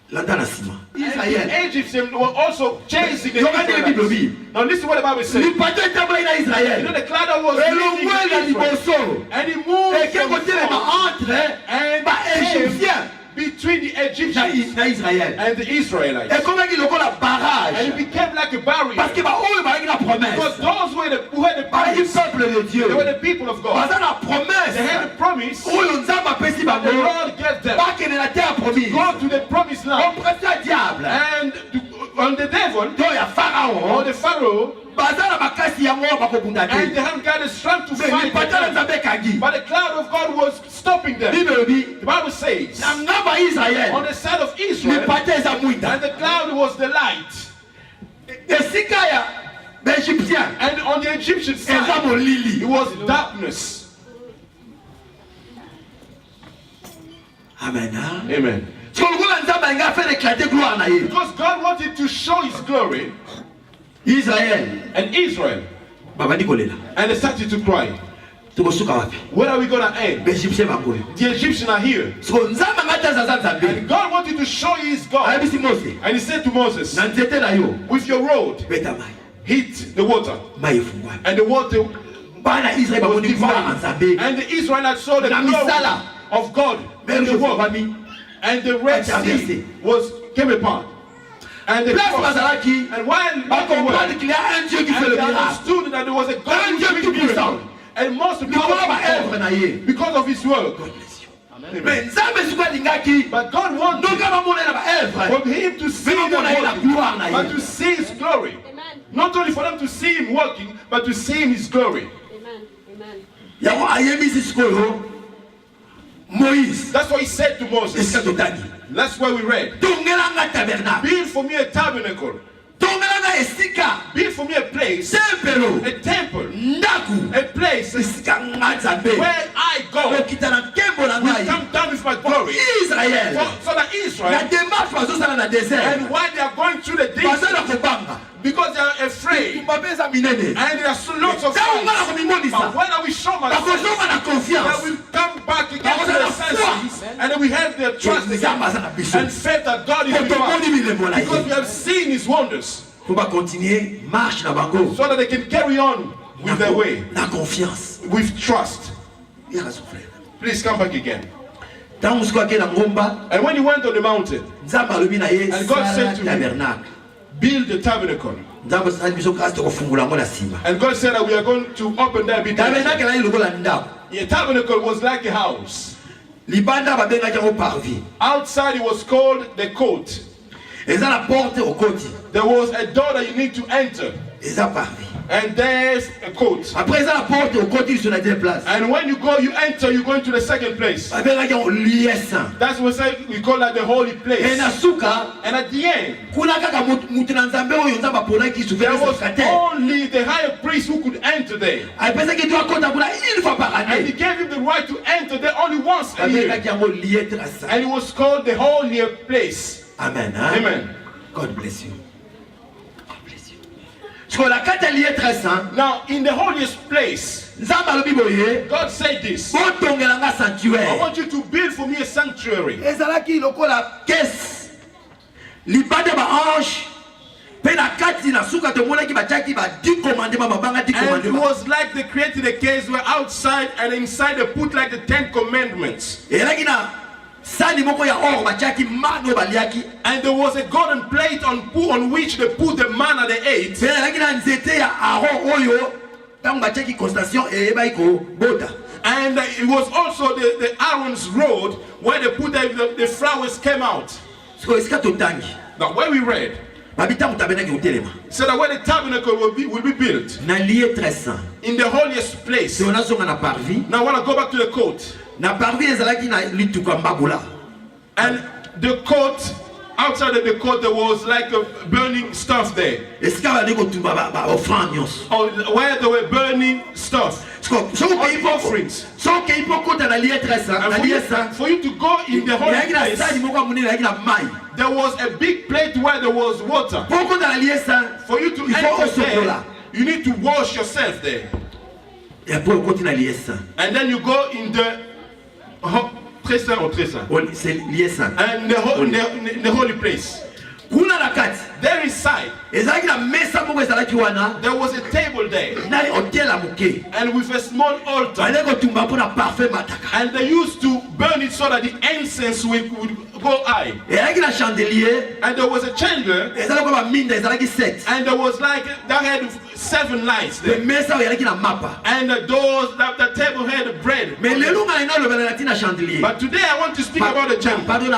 Landa na sima. And Israël. the Egyptians were also chasing the Yokani le Bible Israelites. bi. Now listen what the Bible says. Lipata etambola na You know Israël. the cloud that was Elongwe leading na Israel. liboso. And he moved Eke from kotelema front entre and ba came Égyptien between the Egyptians na Israël. and the Israelites. Ekomaki lokola And barrage. it became like a barrier. Parce que ba oyo bazalaki na Because promesse. those who had the Bazalaki promise, peuple de Dieu. they were the people of God. Baza na They had promesse. the promise Oyo Nzambe apesi that the bango. Lord gave them. Bakende na terre promise. Go to the promised land. Oppresseur diable. And on the devil, To ya or Pharaon. the Pharaoh, Baza na makasi yango bakobunda and te. they haven't got the strength to Mais fight lipata na them. Nzambe kangi. But the cloud of God was stopping them. Bible bi. The Bible says, Na ngamba on Israël. the side of Israel, Lipata eza mwinda. and the cloud was the light. Esika ya Égyptien. And on the Egyptian Eza side, molili. it was darkness. Amen. Amen. Tolokola Nzambe nga faire éclater gloire na ye. Because God wanted to show his glory, Israël. and Israel, Babandi kolela. and they started to cry. Tokosuka wapi? Where are we going to end? Égyptien bangoyo. The Egyptians are here. So Nzambe ngata zaza Nzambe. And God wanted to show his God. Ayebisi Mose. And he said to Moses, Na nzete na yo. with your rod, Beta mai. hit the water. Mai efungwa. And the water Bana Israël was baboni gloire na divided. Nzambe. And the Israelites saw the Na glory misala. of God in the world. Bami. And the Red Sea came apart. And the Place cross. bazalaki. And while Ba they were, comprendre qu'il y a un Dieu qui fait and le they miracle. understood that there was a God Un who Dieu did tout puissant. miracles. And most people Likolo ba œuvre na ye. because of his work. Mais Nzambe sikoyo alingaki. But God wanted Ndoka bamona na ba œuvre. for him to see Mais them bamona na working, gloire na but ye. to see his glory. Amen. Not only for them to see him working, but to see his glory. Amen. Amen. Yango ayebisi sikoyo Moïse. That's what he said to Moses. Esika totani. That's why we read. Tongelanga tabernacle. Build for me a tabernacle. Tongelanga esika. Build for me a place, Tempelo. a temple, Ndaku. a place Esika nga Nzambe. where I go. Okita na nkembo na Will ngai. come down with my glory. Israël. So that Na Israel, démarche bazosala na désert. and while they are going through the Baza na desert, kobanga. because they are afraid, Tumba eza minene. and there are so lots of Ntango nga na signs. komimonisa. But when I will show myself, Bakozonga na that confiance. will come back again to their senses, and then we have their trust again, Nzambe aza na biso. and faith that God is with Kotomoni us, bilembo na because we ye. have seen his wonders, Po bakontinue marche na bango. so that they can carry on with their way, Na confiance. with trust. Yaka son frère. Please come back again. Ntango sikoyo ake na ngomba. And when he went on the mountain, Nzambe alobi na ye And God sala said to him, tabernacle. build the tabernacle. Nzambe asali biso grâce tokofungola yango na nsima. And God said that we are going to open that bit. Tabernacle nani lokola ndako. The tabernacle was like a house. Libanda babengaki yango parvis. Outside it was called the court. Eza na porte okoti. There was a door that you need to enter. Eza parvis. And there's a court. Après eza na porte okoti sur la deuxième place. And when you go, you enter, you go into the second place. Babengaki yango lieu saint. That's what we call that the holy Et place. na suka And at the end, kuna kaka mutu na Nzambe oyo Nzambe aponaki there souverain was sacrificateur. only the high priest who could enter there. Apesaki tu akota kuna une fois par And he année. gave him the right to enter there only once a year. Babengaki yango lieu très saint. And it was called the holy place. Amen. Hein? Amen. God bless you. God bless you. Sur la kata lieu très saint, Now, in the holiest place, Nzambe alobi boye, God said this. botongelanga I sanctuaire. want you to build for me a sanctuary. Ezalaki lokola caisse. Libanda ba ange. Pe na kati na suka tomonaki batiaki ba 10 commandements babanga 10 And it commandements. was like they created a case where outside and inside they put like the 10 commandments. Elaki na sani moko ya or batiaki mano baliaki. And there was a golden plate on which they put the manna they ate. Pe elaki na nzete ya Aaron oyo tango batiaki constellation eyebaki kobota. And it was also the Aaron's road where they put the flowers came out. Siko esika totangi. Now where we read, Babita mutabena ki utelema. so that where the tabernacle will be built, Na lieu très saint. in the holiest place. Si on a zonga na parvis. Now I want to go back to the court. Na parvis ezalaki na lituka mbabula. And the court, outside of the court there was like a burning stuff there. Esika bali kotumba ba offrande nyonso. Or where they were burning stuff. offerings. For you to go in the holy place, there was a big plate where there was water. For you to enter there, you need to wash yourself there. And then you go in the très saint or très saint. And the holy place. There inside, there was a table there, and with a small altar, and they used to burn it so that the incense would go high. And there was a chandelier, and there was like that had 7 lights there. And the doors, the table had bread. But today I want to speak about the chandelier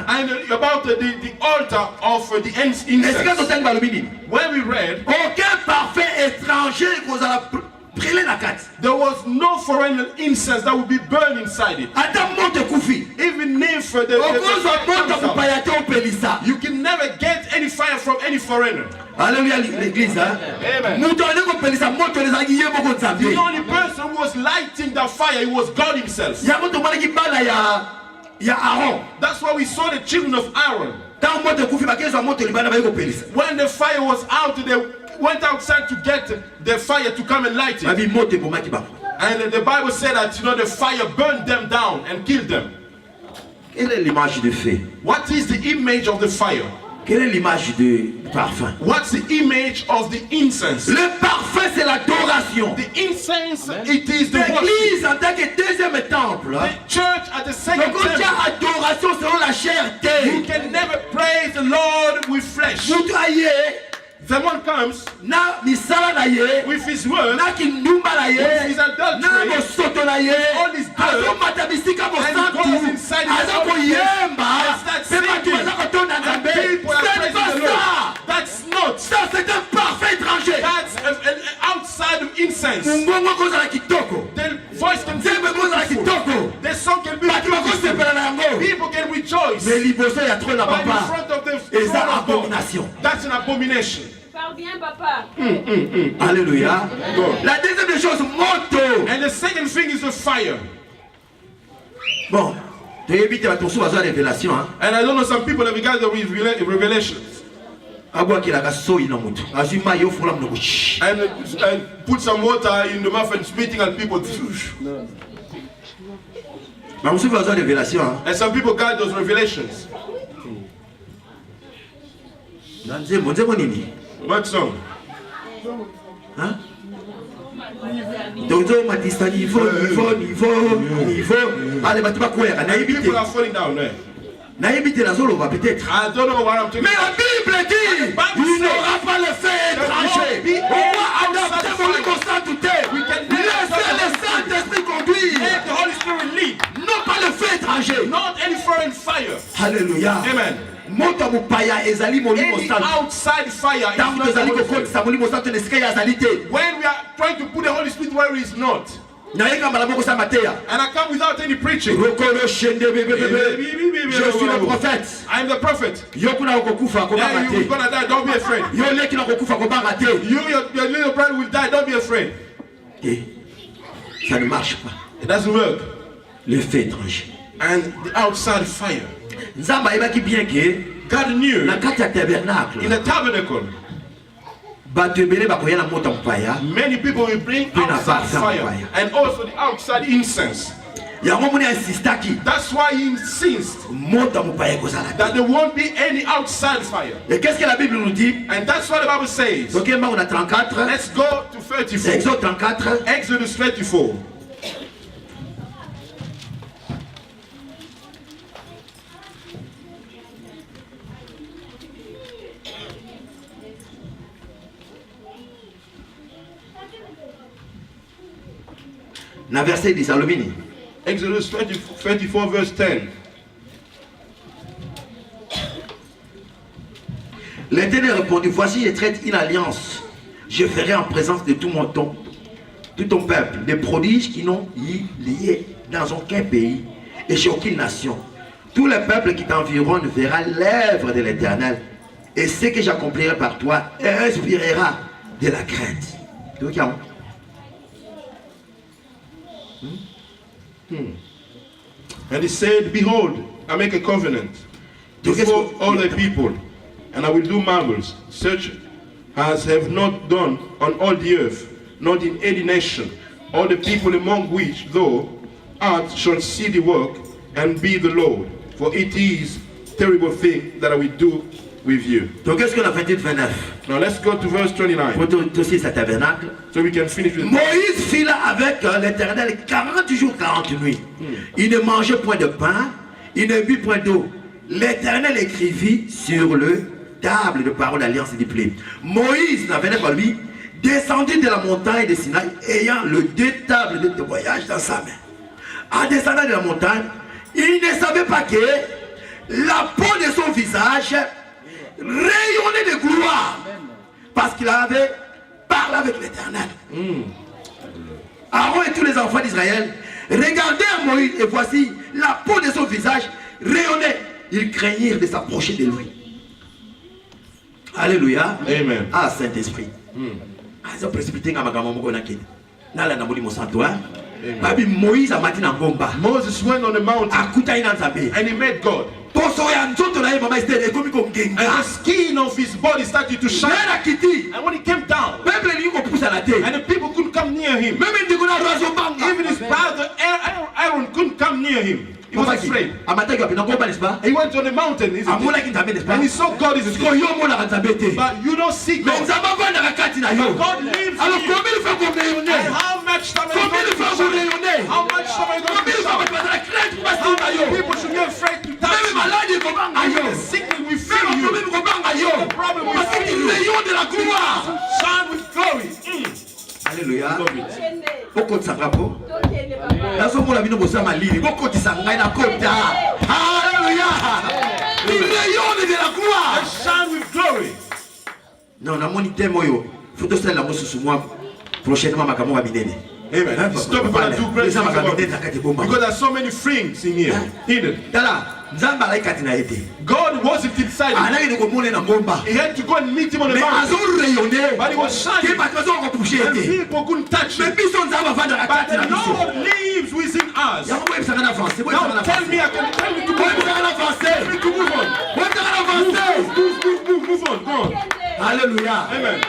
and about the altar of the incense. When we read, there was no foreign incense that would be burned inside it. Even if you can never get any fire from any foreigner. Alléluia, l'église. Amen. The only person who was lighting the fire, it was God himself. That's why we saw the children of Aaron. When the fire was out, they went outside to get the fire to come and light it. And the Bible said that the fire burned them down and killed them. What is the image of the fire? Quelle est l'image du parfum? What's the image of the incense? Le parfum, c'est l'adoration. The incense, it is the worship. L'église en tant que deuxième temple. The church at the second temple. Adoration selon la chair. You can never praise the Lord with flesh. Someone comes with his word, with his adultery, all his dirt, and goes inside his own place and starts singing, and people are praising the Lord. That's not. That's an outside of incense. The voice can be beautiful. The song can be beautiful. People can rejoice. But in front of the throne of God, that's an abomination. Parle bien, papa. Alléluia. La deuxième chose, moto. And the second thing is the fire. Bon, tu as évité à ton sou à la révélation. And I don't know, some people have regarded the revelations. And put some water in the mouth and spitting at people. And some people got those revelations. What song? Hein? Donc, people are falling down there. I don't know what I'm talking mais la Bible dit il n'aura pas le feu étranger. Pourquoi adopter mon sainteté? Laissez le Saint-Esprit conduire. Let the Holy Spirit lead. Non pas le feu étranger. Not any foreign fire. Alléluia. Amen. Any outside fire is not the Holy Spirit. When we are trying to put the Holy Spirit where he is not. And I come without any preaching. Je suis le prophète. I am the prophet. You're gonna die, don't be afraid. Your little brother will die, don't be afraid. Ça ne marche pas. It doesn't work. Le feu étranger. And the outside fire. God knew in the tabernacle. Many people will bring outside fire and also the outside incense. That's why he insists that there won't be any outside fire. And that's what the Bible says. Let's go to 34. Exodus 34. Na verset 10 alumini. Exodus 34 verse 10. L'Éternel répondit, voici je traite une alliance. Je ferai en présence de tout ton peuple des prodiges qui n'ont lié dans aucun pays et chez aucune nation. Tout le peuple qui t'environne verra l'œuvre de l'Éternel et ce que j'accomplirai par toi inspirera de la crainte. And he said, behold, I make a covenant before all the people, and I will do marvels, such as have not done on all the earth, not in any nation. All the people among which thou art shall see the work and be the Lord. For it is terrible thing that I will do with you. Donc qu'est-ce qu'on a fait 29? Now let's go to verse 29. Pour aussi ce tabernacle. So we can finish with Moïse fit là avec l'Éternel 40 jours, 40 nuits. Il ne mangeait point de pain, il ne but point d'eau. L'Éternel écrivit sur le table de parole d'alliance et du pli. Moïse n'avait pas lui descendu de la montagne de Sinaï, ayant le deux tables de témoignage dans sa main. En descendant de la montagne, il ne savait pas que la peau de son visage rayonnait de gloire, parce qu'il avait parlé avec l'Éternel. Aaron et tous les enfants d'Israël regardèrent Moïse, et voici la peau de son visage rayonnait. Ils craignirent de s'approcher de lui. Alléluia. Amen. Ah, Saint-Esprit. Ils ont précipité dans le Moïse a mati na ngomba. Moses went on the mountain and he met God. And the skin of his body started to shine. And when he came down, and the people couldn't come near him. Even his brother Aaron couldn't come near him. He was afraid. He went on the mountain, and he saw God is good. But you don't see God. God lives in you. And how much time are you going to shine? How much time are you going to shine? How many people should be afraid to touch you? Even the sickness will feel you. The problem will feel you. Shine with glory. Alléluia. Beaucoup de sabrapo. Là, ce qu'on a vu nous bosser ma ligne. Beaucoup de sangai na kota. Alléluia. Le rayon de la gloire. Shine with glory. Non, na moni temo yo. Faut que ça la mosu sous moi. Prochainement makamo va binene. Amen. Stop it to do great things. Because there are so many things in here. Hidden. God wasn't inside him. He had to go and meet him on the mountain. But he was shining. And people couldn't touch him. But the Lord lives within us. Now tell me, tell me to move on. Move on. Go on. Hallelujah. Amen.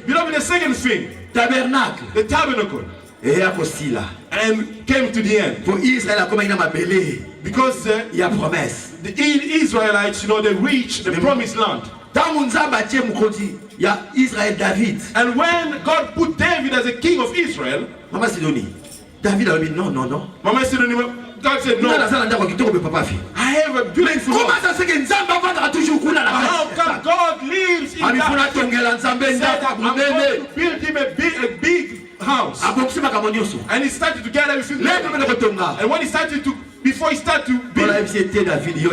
Beloved, the second thing, tabernacle. The tabernacle. And came to the end. Pour Israël, comme il a m'appelé. Because il y a promesse. The Israelites, you know, they reached the promised land. Israël David. And when God put David as a king of Israel, Mama Sidonie, David a dit non. Mama Sidonie, God said no. I have a beautiful home. How come God lives in that? Said, I'm going to build him a big house. And he started to get everything ready. And when he started to, before he started to build,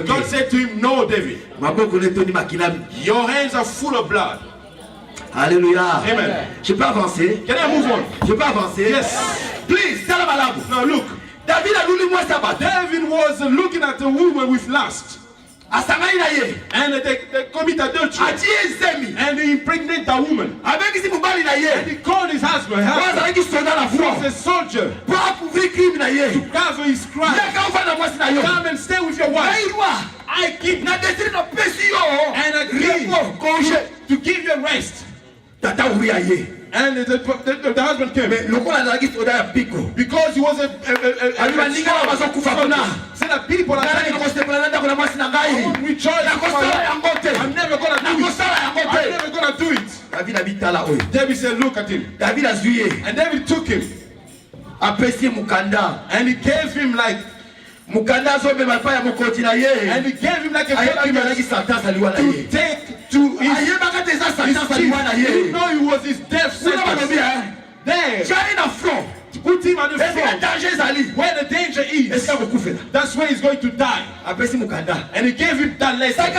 God said to him, no, David, your hands are full of blood. Alléluia. Amen. Je peux avancer. Can I move on? Je peux avancer. Yes. Please, tell him. Now look. David was looking at a woman with lust. And they commit adultery. And he impregnated a woman. And he called his husband. He was a soldier. To cover his crime. Come and stay with your wife. I keep and agree to give you rest. And the husband came. Because he was a said that people are saying, I won't rejoice. I'm never going to do it. I'm never going to do it. David said, look at him. And David took him. And he gave him like and he gave him like a document to take to his chief. He know he was his death sentence. There, put him on the front where the danger is. That's where he's going to die. And he gave him that letter.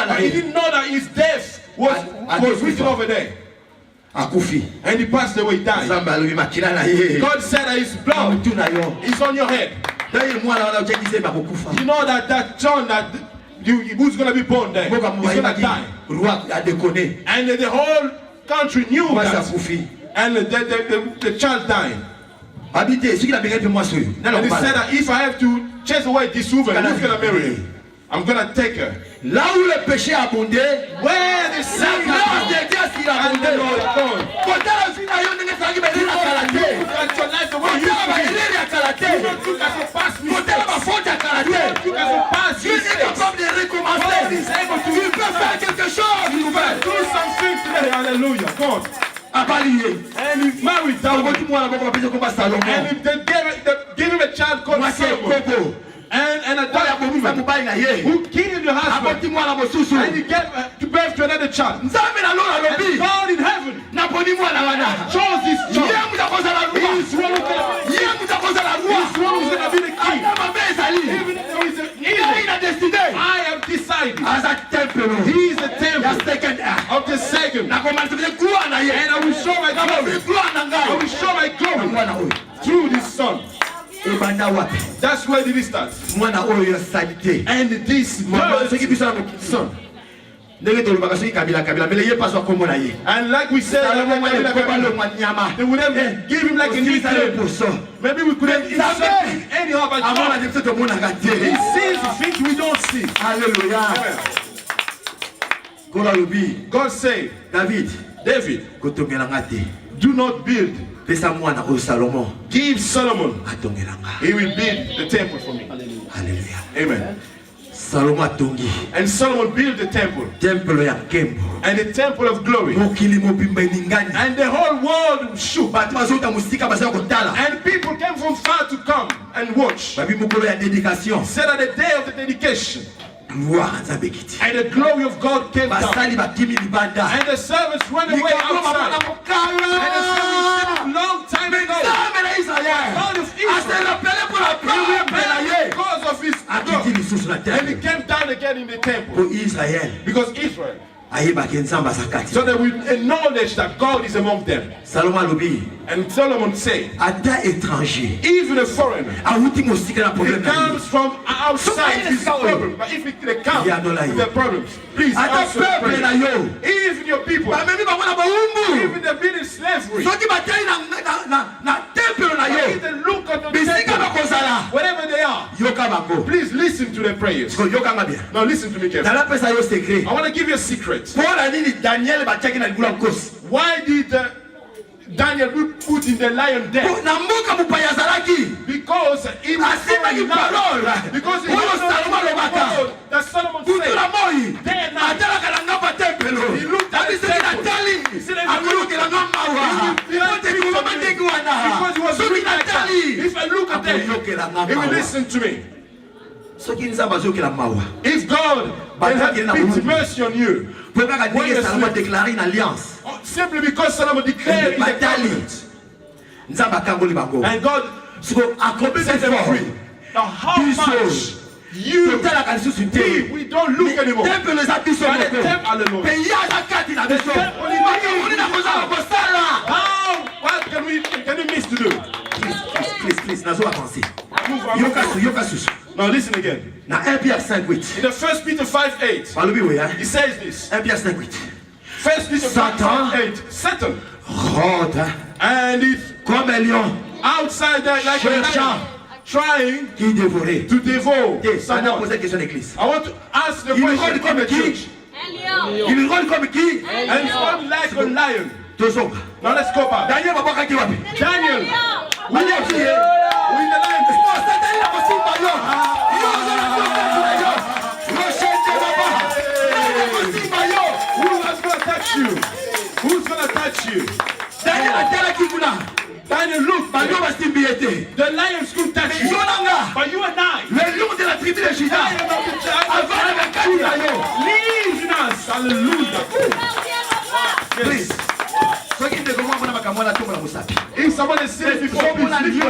But he didn't know that his death was written over there. And he passed away, he died. God said that his blood is on your head. You know that John who's going to be born there, he's going to die. And the whole country knew that. And the child died. And he said that if I have to chase away this woman, who's going to marry him? I'm going to take her. Là où le péché a abondé, where the sin grâce de Dieu s'il a abondé. Côté la vie na yo ndenge faki beli na kalaté. Côté la baïleri à kalaté. Côté la bafote à kalaté. Dieu est capable de recommencer. Il peut faire quelque chose de nouvel. Do something today, hallelujah, God. And he married David. And if they give him a child called Solomon. And a daughter who killed the husband. And he gave to birth to another child. And God in heaven chose this child. He's one who's going to be the king. Even though he's an evil, I have decided he is the temple of the second. And I will show my glory. I will show my glory through this son. That's where did it start. And this son. And like we said, they would have give him like a new name. Maybe we could have insert anyhow, but God, he sees things we don't see. Hallelujah. God said, David, do not build. Give Solomon. He will build the temple for me. Hallelujah. Amen. And Solomon built the temple. And the temple of glory. And the whole world shook. And people came from far to come and watch. Said at the day of the dedication. And the glory of God came down. And the servants went away outside. And the servants said a long time ago, God of Israel, because of his God. And he came down again in the temple. Because Israel. So they will acknowledge that God is among them. And Solomon said, even a foreigner, it comes from outside his problem. But if they come with their problems, please also pray. Even your people, even they've been in slavery, if they look at the temple, wherever they are, please listen to their prayers. Now listen to me carefully. I want to give you a secret. Why did Daniel put in the lion den? Because in the land, because in that Solomon said, day and night, he looked at the temple. He said, because he was looking at that. If I look at them, he will listen to me. If God has mercy on you, simply because Solomon declared a covenant, and God set them free. Now how much you, we don't look anymore. What can we miss to do? Please. Now listen again. In the 1 Peter 5:8, he says this. 1 Peter 5:8, Satan and it's outside there like a lion, trying to devour someone. I want to ask the question in the church. And it's not like a lion. Now let's go back. Daniel. Who was here? In the lion. Who's going to touch you? Who's going to touch you? Daniel, look. The lions could touch you. But you and I. Leave us. Hallelujah. Please. If someone is sitting before me, have you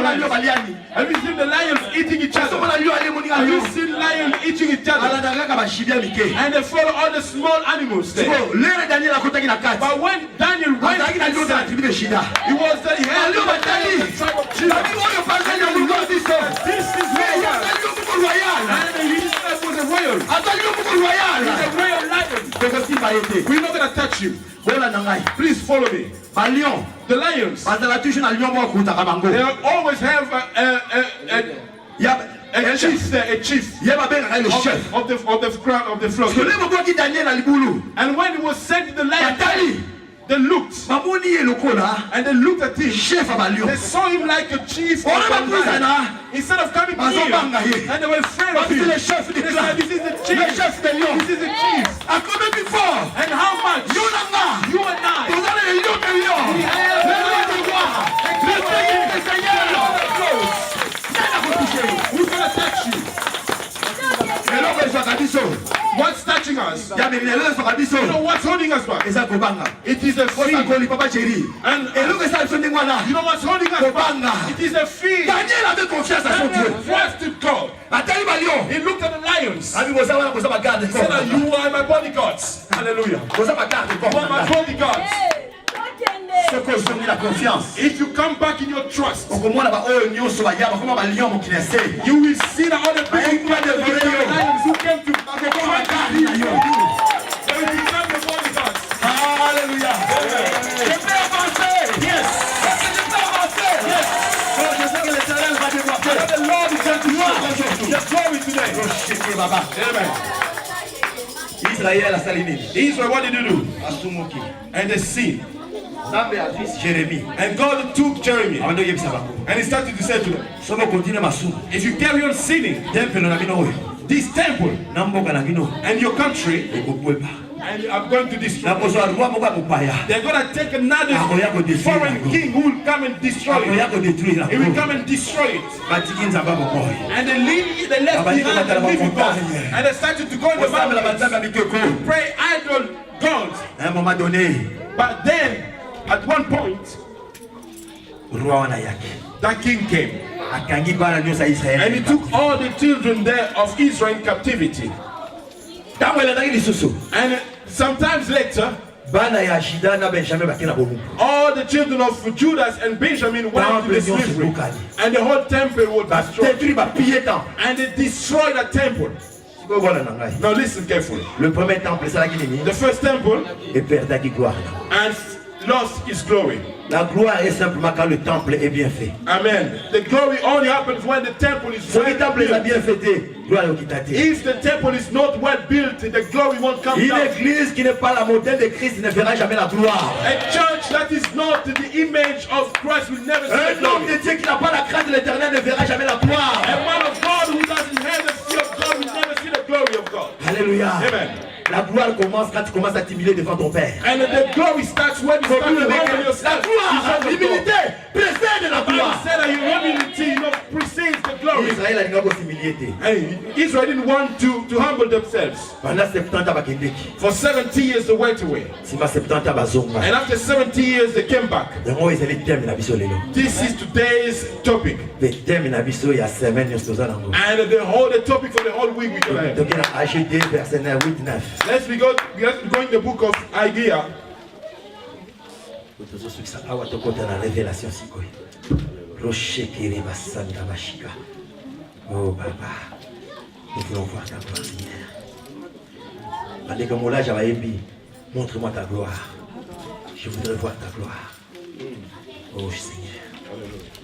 seen the lions eating each other? Have you seen lions eating each other? And they follow all the small animals there. But when Daniel went inside, he was the head of the tribe of Judah. This is royal. And he was a royal. He's a royal lion. We're not going to touch you. Please follow me. The lions, they always have a chief there, a chief of the flock. And when he was sent to the lion, they looked and they looked at him. They saw him like a chief of the lion. Instead of coming here, and they were afraid of him. They said, this is the chief. This is the chief. And how much? You and I. Who's going to touch you? What's touching us? You know what's holding us back? It is a fear. And you know what's holding us back? It is a fear. Daniel trusted God. He looked at the lions. He said, you are my bodyguards. Hallelujah. You are my bodyguards. If you come back in your trust, you will see that all the lions who came to fight you, they will become the bodyguards. Hallelujah. Yes. The Lord is going to show glory today. Amen. Israel, what did you do? And they sinned. And God took Jeremy and he started to say to them, if you carry on sinning, this temple and your country, and I'm going to destroy it. They're going to take another foreign king who will come and destroy it. He will come and destroy it. And they left behind the living God. And they started to go in the mountains to pray idol gods. But then, at one point, that king came. And he took all the children there of Israel in captivity. And sometimes later, all the children of Judas and Benjamin went to the slavery. And the whole temple was destroyed. And they destroyed the temple. Now listen carefully. The first temple and lost his glory. La gloire est simplement quand le temple est bien fait. Amen. The glory only happens when the temple is well built. If the temple is not well built, the glory won't come down. Une église qui n'est pas la modèle de Christ ne verra jamais la gloire. A church that is not the image of Christ will never see the glory. Un homme de Dieu qui n'a pas la crainte de l'Éternel ne verra jamais la gloire. A man of God who doesn't have the fear of God will never see the glory of God. Alléluia. Amen. La gloire commence quand tu commences à t'humilier devant ton Père. And the glory starts when you start to humble yourself. La gloire, l'humilité précède la gloire. Said that your humility precedes the glory. Israël a dit humilité. Israel didn't want to humble themselves. Pendant 70 ans, for 70 years they went away. And after 70 years they came back. This is today's topic. And the topic for the whole week we're going to have. Let's go in the book of Isaiah. Oh Baba, nous voulons voir ta gloire, Seigneur. Montre-moi ta gloire. Je voudrais voir ta gloire. Oh Seigneur.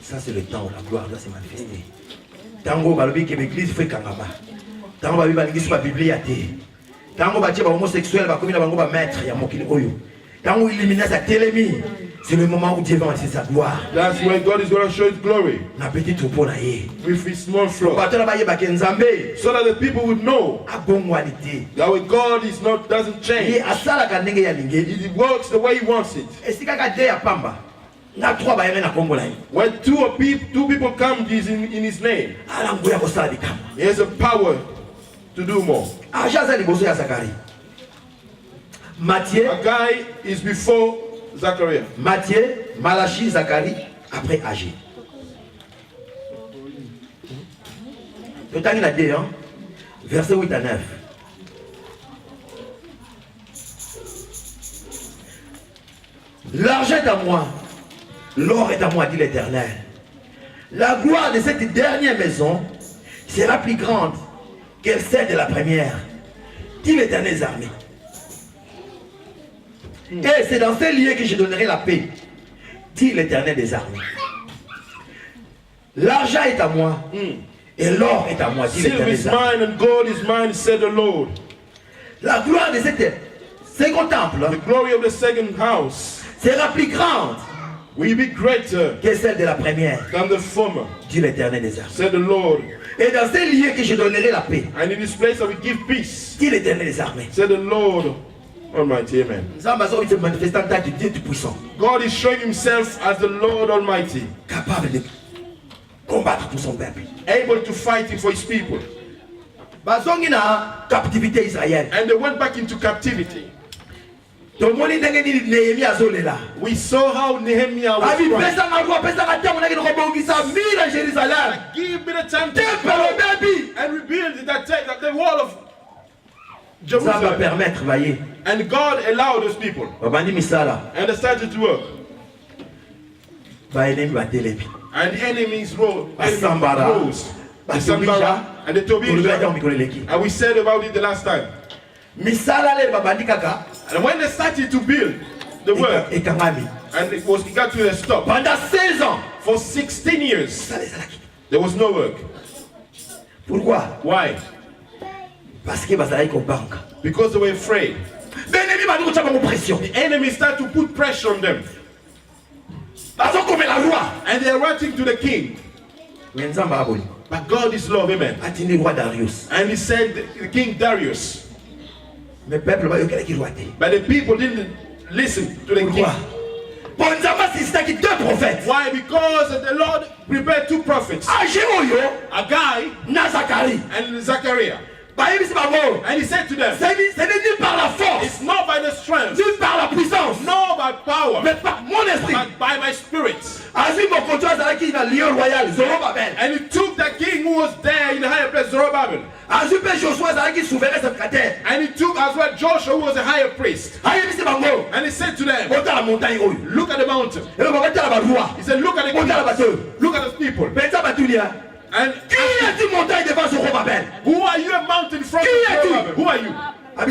Ça c'est le temps où la gloire doit se manifester. Tango balobi que l'église fait kangama. Tango babi balingi sur la Bible athée. Tango batie ba homosexuel ba komi na bango ba maître ya mokili oyo. Tango éliminer sa télémie. C'est le moment où Dieu va manifester sa gloire. That's when God is going to show His glory. Na petit troupeau na ye. With His small flock. So that the people would know that when God is not doesn't change. He works the way He wants it. When two people come in His name, He has a power to do more. Haggai is before Zachariah. Matthieu, Malachie, Zacharie, après Agé. Le temps il a dit, verset 8 à 9. L'argent est à moi, l'or est à moi, dit l'Éternel. La gloire de cette dernière maison sera plus grande qu'elle celle de la première, dit l'Éternel des armées. Et c'est dans ces lieux que je donnerai la paix, dit l'Éternel des armées. L'argent est à moi, et l'or est à moi, dit Silver l'Éternel is des armées. mine and gold is mine, said the Lord. La gloire de cette second temple The glory of the second house sera plus grande will be greater que celle de la première, than the former, dit l'Éternel des armées. said the Lord. Et dans ces lieux que je donnerai la paix, And in this place I will give peace, dit l'Éternel des armées. said the Lord Almighty. Amen. Dieu tout-puissant, God is showing himself as the Lord Almighty, capable de combattre pour son peuple. able to fight it for his people. Bazongi na captivité Israël. And they went back into captivity. Tomoni ndenge nini Nehemia azolela. We saw how Nehemiah was Abi crying. pesa na roi pesa na tiamo na kino kobongisa mila Jerusalem. Give me the time to Temple go baby. and rebuild the wall of Ça va Jerusalem. permettre, voyez. And God allowed those people. Babandi misala. And they started to work. Ba enemi ba telebi. And the enemies rose. Basambara. The Sambara and the Tobijah. And we said about it the last time. Misala le babandi kaka. And when they started to build the work, Ekangami. and it got to a stop. Pendant 16 ans. For 16 years, Ça les a there was no work. Pourquoi? Why? Parce que bazali ko banque. Because they were afraid. Benemi ba ndiko chama pression. The enemy started to put pressure on them. Bazo comme la loi. And they are writing to the king. Nzamba aboli. But God is love, amen. Atini roi Darius. And he said, the King Darius. Mais peuple ba yokela ki roi te. But the people didn't listen to the king. Pourquoi? Bon Nzamba c'est qui deux prophètes. Why? Because the Lord prepared two prophets. Ajeoyo A guy na Zacharie. and Zachariah. And he said to them, ce n'est ni par la force, it's not by the strength, ni par la puissance, nor by power, mais par mon esprit. but by my spirit. Azim Mokoto Azalaki na Lion Royal, Zorobabel. And he took the king who was there in the higher place, Zerubbabel. Azim Joshua Azalaki souverain secrétaire. And he took as well Joshua who was a higher priest. And he said to them, la montagne, look at the mountain. He said, look at the king. Look at the people. And who are you a mountain from Zerubbabel? Who are you?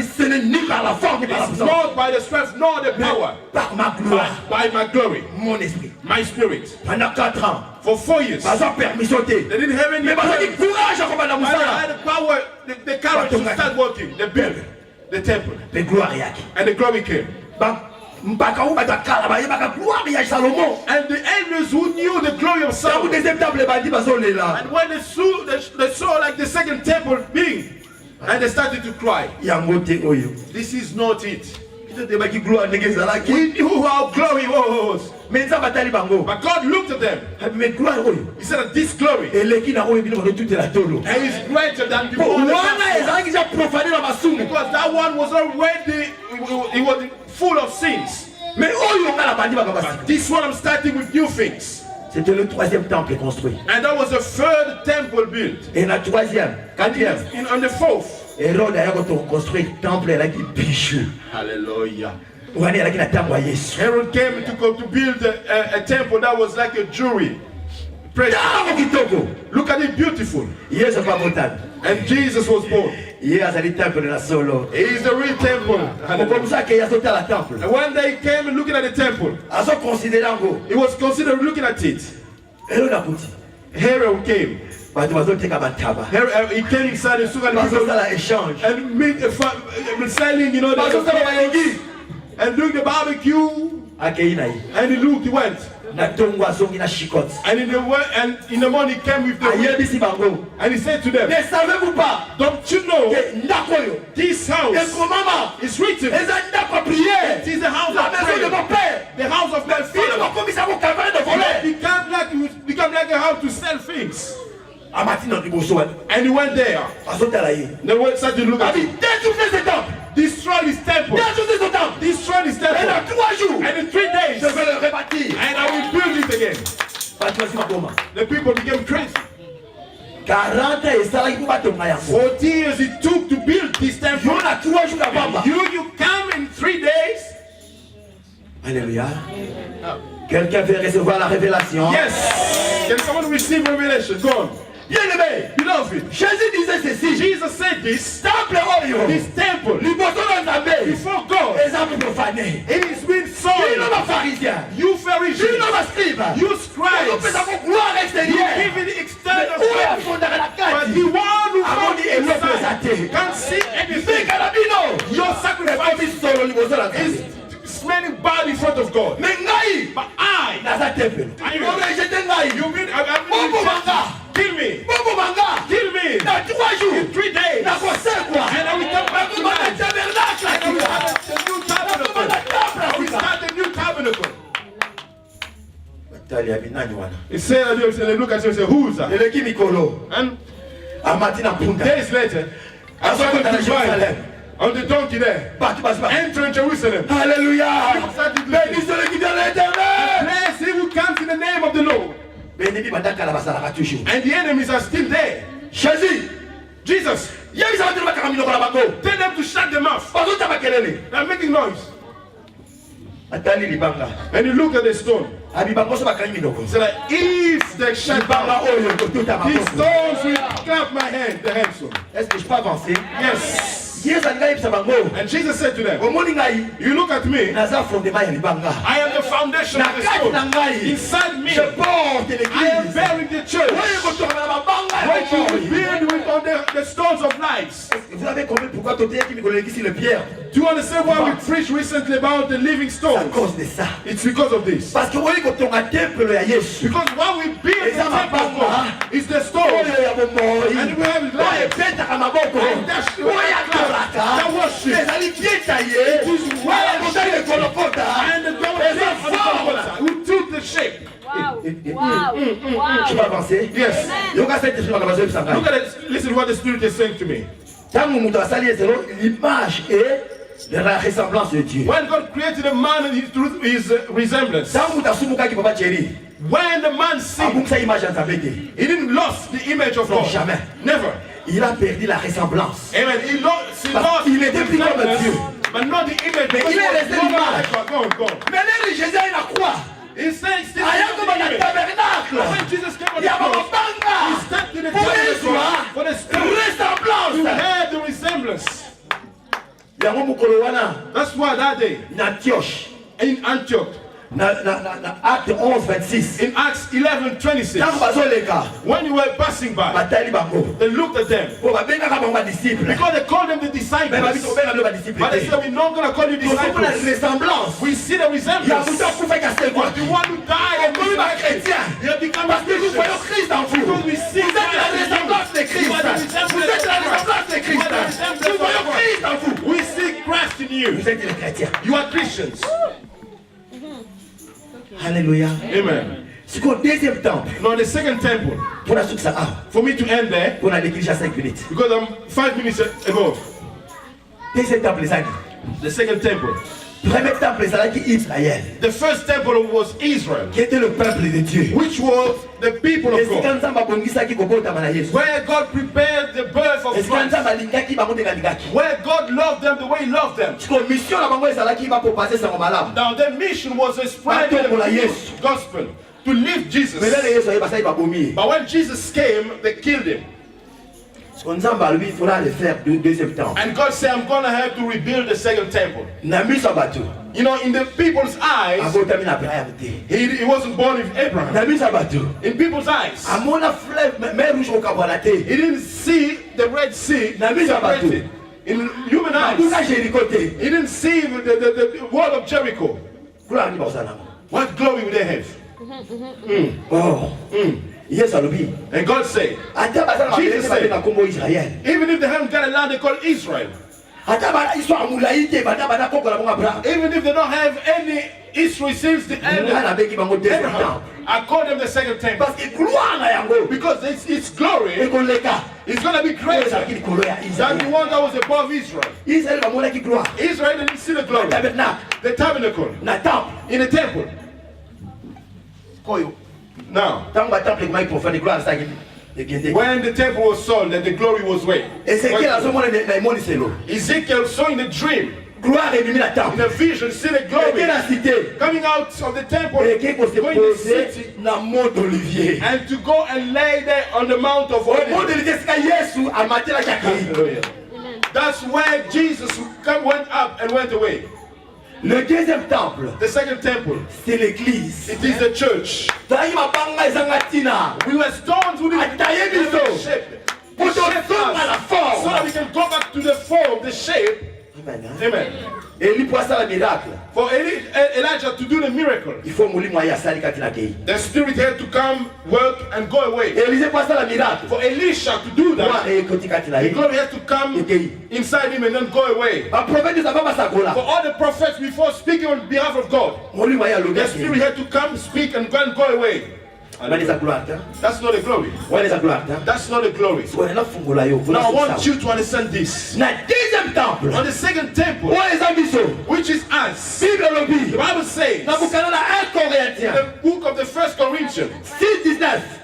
Ce n'est ni par la force ni par la It's puissance. not by the strength nor the power, Par ma gloire, by my glory, mon esprit. my spirit. Pendant 4 ans, For 4 years, pas en permission. they didn't have any Mais pas de power. courage à combattre la But they moussala. had the power, the courage to start working. They built the temple. Mais gloire yaki. And the glory came. Mpaka ou batakala ba yebaka gloire ya Salomon. And the elders who knew the glory of Ça vous Solomon. deuxième temple bandi bazolela. And when they saw like the second temple being, and they started to cry. Yango te oyo. This is not it. Ito te baki gloire ndenge ezalaki. We knew how glory was. Mais nzamba tali bango. But God looked at them. Mais gloire oyo. He said that this glory Eleki na oyo bino bato tout la tolo. and is greater than the Pour one. wana ezalaki ja profané na masumu. Because that one was already, it was full of sins. Mais oyo ngala bandi bakabasi. This one I'm starting with new things. C'était le 3e temple construit. And that was the third temple built. Et la 3e, 4e. And on the fourth. Hérode a construit temple là qui bijou. Hallelujah. Wani là qui na tango ya Yesu. Herod came to build a temple that was like a jewelry. Praise God. Tango kitoko. Look at it, beautiful. Yesu pa botana. And Jesus was born. Ye azali temple na solo. He is the real temple. Comme ça que yaso ta la temple. And when they came and looking at the temple, Aso considérer ngo. he was considered looking at it. Hérode akuti. Herod came. Bato bazoteka bantaba. He came inside and took Bazo sala échange. and selling, you know, Bazo sala bayengi. and doing the barbecue. Akei na yi. And he looked, he went. Na tongo azongi na shikot. And in the morning he came with the Ayebisi bango. and he said to them, Ne savez-vous pas don't you know que ndako yo this house ekomama is written? eza ndako ya prière. It is the house La of maison de mon prayer, père. the house of my Il father. bakomisa ko caverne de voler. It became like a house to sell things. Amati na liboso wana. And he went there. Azotala ye. And they started to look at Abi it. détruisez ce temple. Destroy this temple. Détruisez ce temple. Destroy this Et dans temple. 3 jours, And in 3 days, je vais le rebâtir. and I will build it again. Bato basi bakoma. The people became crazy. 40 ans esalaki po batonga yango. 40 years it took to build this temple. Yo na 3 jours ya pamba. You come in 3 days. Alléluia. Quelqu'un veut recevoir la révélation. Yes. Can someone receive revelation? Go on. Bien-aimé, Beloved, Jésus disait ceci. Jesus said this. Temple oyo. This temple Liboso na Nzambe. before God, it is being sold. You Pharisees, you scribes, you give it external praise. But the one who found it inside can't see anything. Your sacrifice is smelling bad in front of God. But I you mean kill me. Kill me. In 3 days. And I will come back to life. And I will have a new tabernacle. I will start a new tabernacle. He said, look at you and say, who's that? And days later, I saw the divine on the donkey there, entering Jerusalem. Hallelujah. Bless he who comes in the name of the Lord. And the enemies are still there. Jesus. Tell them to shut them off. They're making noise. And you look at the stone. So that if they shut down, these stones will clap my hand, the handstone. Yes. And Jesus said to them, you look at me, I am the foundation of the stone. Inside me, I am bearing the church. What you build with on the stones of lives. Do you understand why we preached recently about the living stones? It's because of this. Because what we build in the temple of God is the stone. And we have lives. And that's that worship. It is well and the God who took the shape. Wow. Wow. Wow. Yes. Look at it. Listen to what the Spirit is saying to me. When God created a man in his resemblance, when the man sinned, he didn't lose the image of God. Never. Il a perdu la ressemblance. Amen. Il était plus comme Dieu. But not the image. Mais il est resté l'image. Mais là, Jésus a une croix. He said, il y a un tabernacle. When Jesus came on il y a un he stepped in the tabernacle for the ressemblance. To have the resemblance. That's why that day in Antioch, Acte 11:26. In Acts 11:26, when you were passing by, they looked at them because they called them the disciples. But they said, we're not going to call you disciples. We see the resemblance. But the one who died and you have become a Christian. Because we see we see Christ in you. You are Christians. Hallelujah. Amen. C'est qu'au deuxième temple. No, the second temple. For me to end there. Because I'm 5 minutes ago. Deuxième temple, the second temple. Premier temple, Israël. The first temple was Israel. Qui était le peuple de Dieu. Which was the people of God. Where God prepared the birth of Christ. Where God loved them the way He loved them. Now their mission was to spread the gospel, to live Jesus. But when Jesus came, they killed Him. And God said, I'm going to have to rebuild the second temple. You know, in the people's eyes, he wasn't born with Abraham. In people's eyes, he didn't see the Red Sea separated. In human eyes, he didn't see the wall of Jericho. What glory would they have? Yes, and God said, Jesus said, even if they haven't got a land they call Israel, even if they don't have any history since the end of Abraham, I call them the second temple. Because its glory is going to be greater than the one that was above Israel. Israel didn't see the glory. The tabernacle in the temple. Now, when the temple was sold and the glory was where? Ezekiel saw in a dream, in a vision, see the glory coming out of the temple, going to the city, and to go and lay there on the Mount of Olives. That's where Jesus went up and went away. Le deuxième temple, The second temple, c'est l'église. it is the church. We were stones who didn't shape. He shaped us so that we can go back to the form, the shape. Amen. Amen. Eli pour ça le miracle. For Elijah to do the miracle, Il faut mourir moyen sali katina kei. the spirit had to come, work, and go away. Élisée pour ça le miracle. For Elisha to do Moi that, et koti katina the kei. glory has to come inside him and then go away. Ba prophète de Saba Sagola. For all the prophets before speaking on behalf of God, Mourir moyen le the spirit had to come, speak, and go away. That's not the glory. That's not the glory. Now I want you to understand this. On the second temple, which is us, the Bible says, the book of the 1 Corinthians,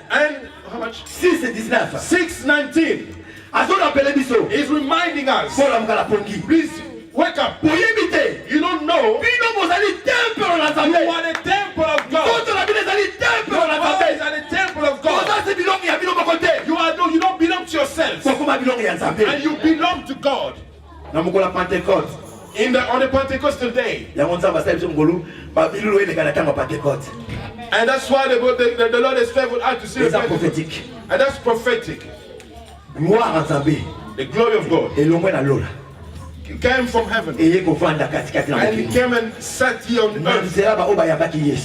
and how much? 6:19 is reminding us, please wake up. You don't know you are the temple of God. Your bodies are the temple of God. You don't belong to yourself, and you belong to God. On the Pentecostal day, and that's why the Lord has favored us to see the prophetic, and that's prophetic. The glory of God came from heaven, and he came and sat here on earth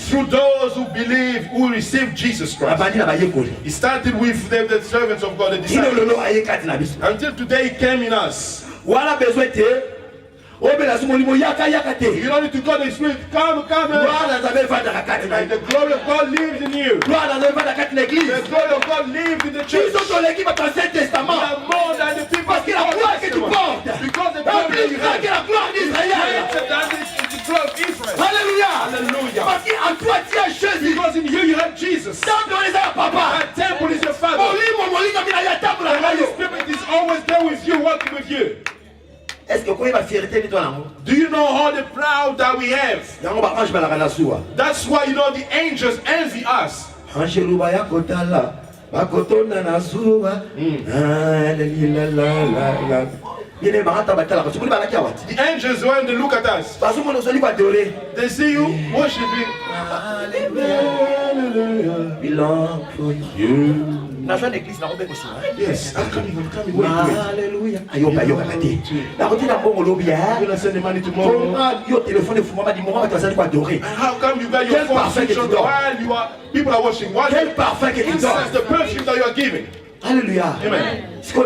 through those who believe, who received Jesus Christ. He started with the servants of God, the disciples, until today he came in us. You don't need to call the Spirit, come, and the glory of God lives in you. The glory of God lives in the church. We are more than the people of the Old Testament, because the glory you have is greater than the glory of Israel. Hallelujah. Because in you have Jesus. That temple is your Father. The Holy Spirit is always there with you, working with you. Do you know all the proud that we have? That's why you know the angels envy us. The angels, when they look at us, they see you worshiping. Belong to you. Yes, I'm coming. Hallelujah. You're gonna send the money tomorrow. How come you got your phone switched on while people are watching? What is the perfume that you are giving? Alléluia. Amen. C'est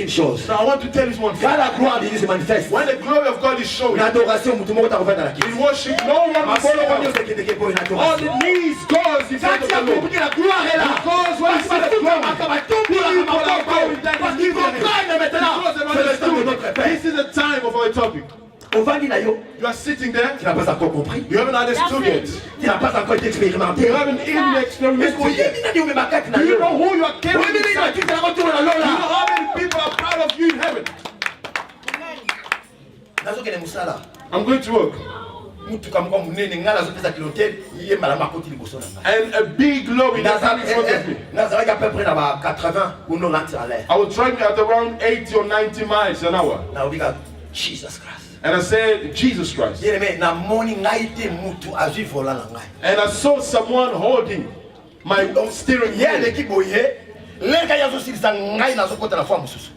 une chose. Now I want to tell you one thing. Quand la gloire de Dieu se manifeste, when the glory of God is showing, l'adoration, tout le monde va faire dans la in worship, no one will sit down. All the knees goes in front of the Lord. Because when you see the glory, people are bowing down. Because they understood, this is the time of our topic. You are sitting there. You haven't understood yet. You haven't even experimented yet. Do you know who you are carrying inside? Do you know how many people are proud of you in heaven? I'm going to work. And a big lobby that's coming in front of me. I was driving at around 80 or 90 miles an hour. Now we got Jesus Christ. And I said, Jesus Christ. And I saw someone holding my steering wheel.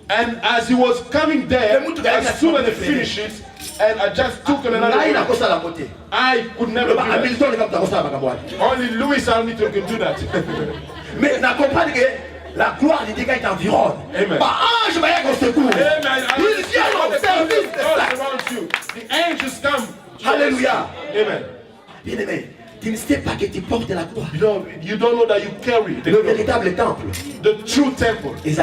And as he was coming there, as soon as they finished it, and I just took another way, I could never do that. Only Louis Hamilton can do that. La gloire de Dieu est environ. Amen. The angels come. Hallelujah. Amen. Bien-aimé, tu ne sais pas que tu portes la gloire. You don't know that you carry le véritable temple. The true temple. It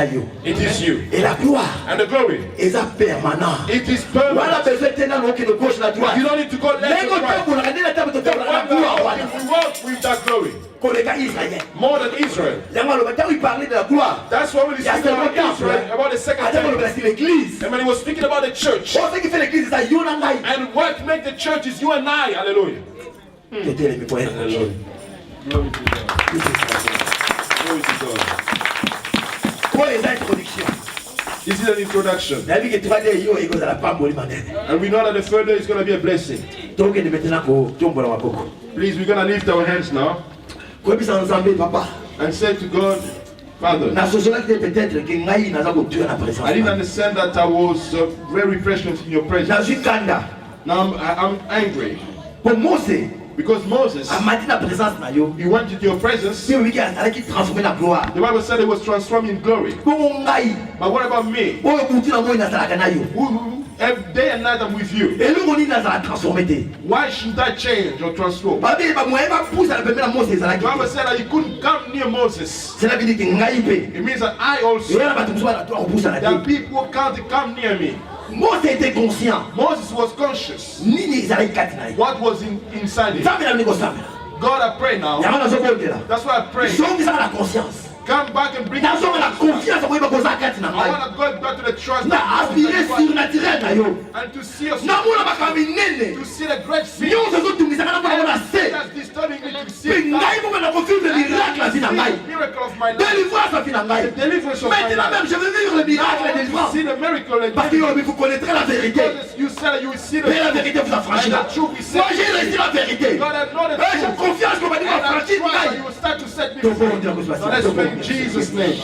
is you. Et la gloire. And the glory. Est permanent. It is permanent. You don't need to go left or right. We walk with that glory. More than Israel. That's why when he speaks about Israel, about the second temple, and when he was speaking about the church, and what makes the church is you and I. Hallelujah. Hallelujah. Glory to God. Glory to God. This is an introduction. And we know that the third day is going to be a blessing. Please, we're going to lift our hands now and say to God, Father, I didn't understand that I was very precious in your presence. Now I'm angry. Because Moses, he wanted your presence. The Bible said it was transformed in glory. But what about me? Every day and night I'm with you. Why should I change or transform? The Bible said that you couldn't come near Moses. It means that I also, there are people who can't come near me. Moses was conscious. What was inside him? God, I pray now. That's why I pray. Come back and bring I want to go back to the trust and to see us, to see the great things that's disturbing me, to see the miracle of my life, the deliverance of my life, to see the miracle in because you said that you will see the truth, and the truth we say. God, I know the truth, and I trust that you will start to set me free. So let's pray in Jesus' name.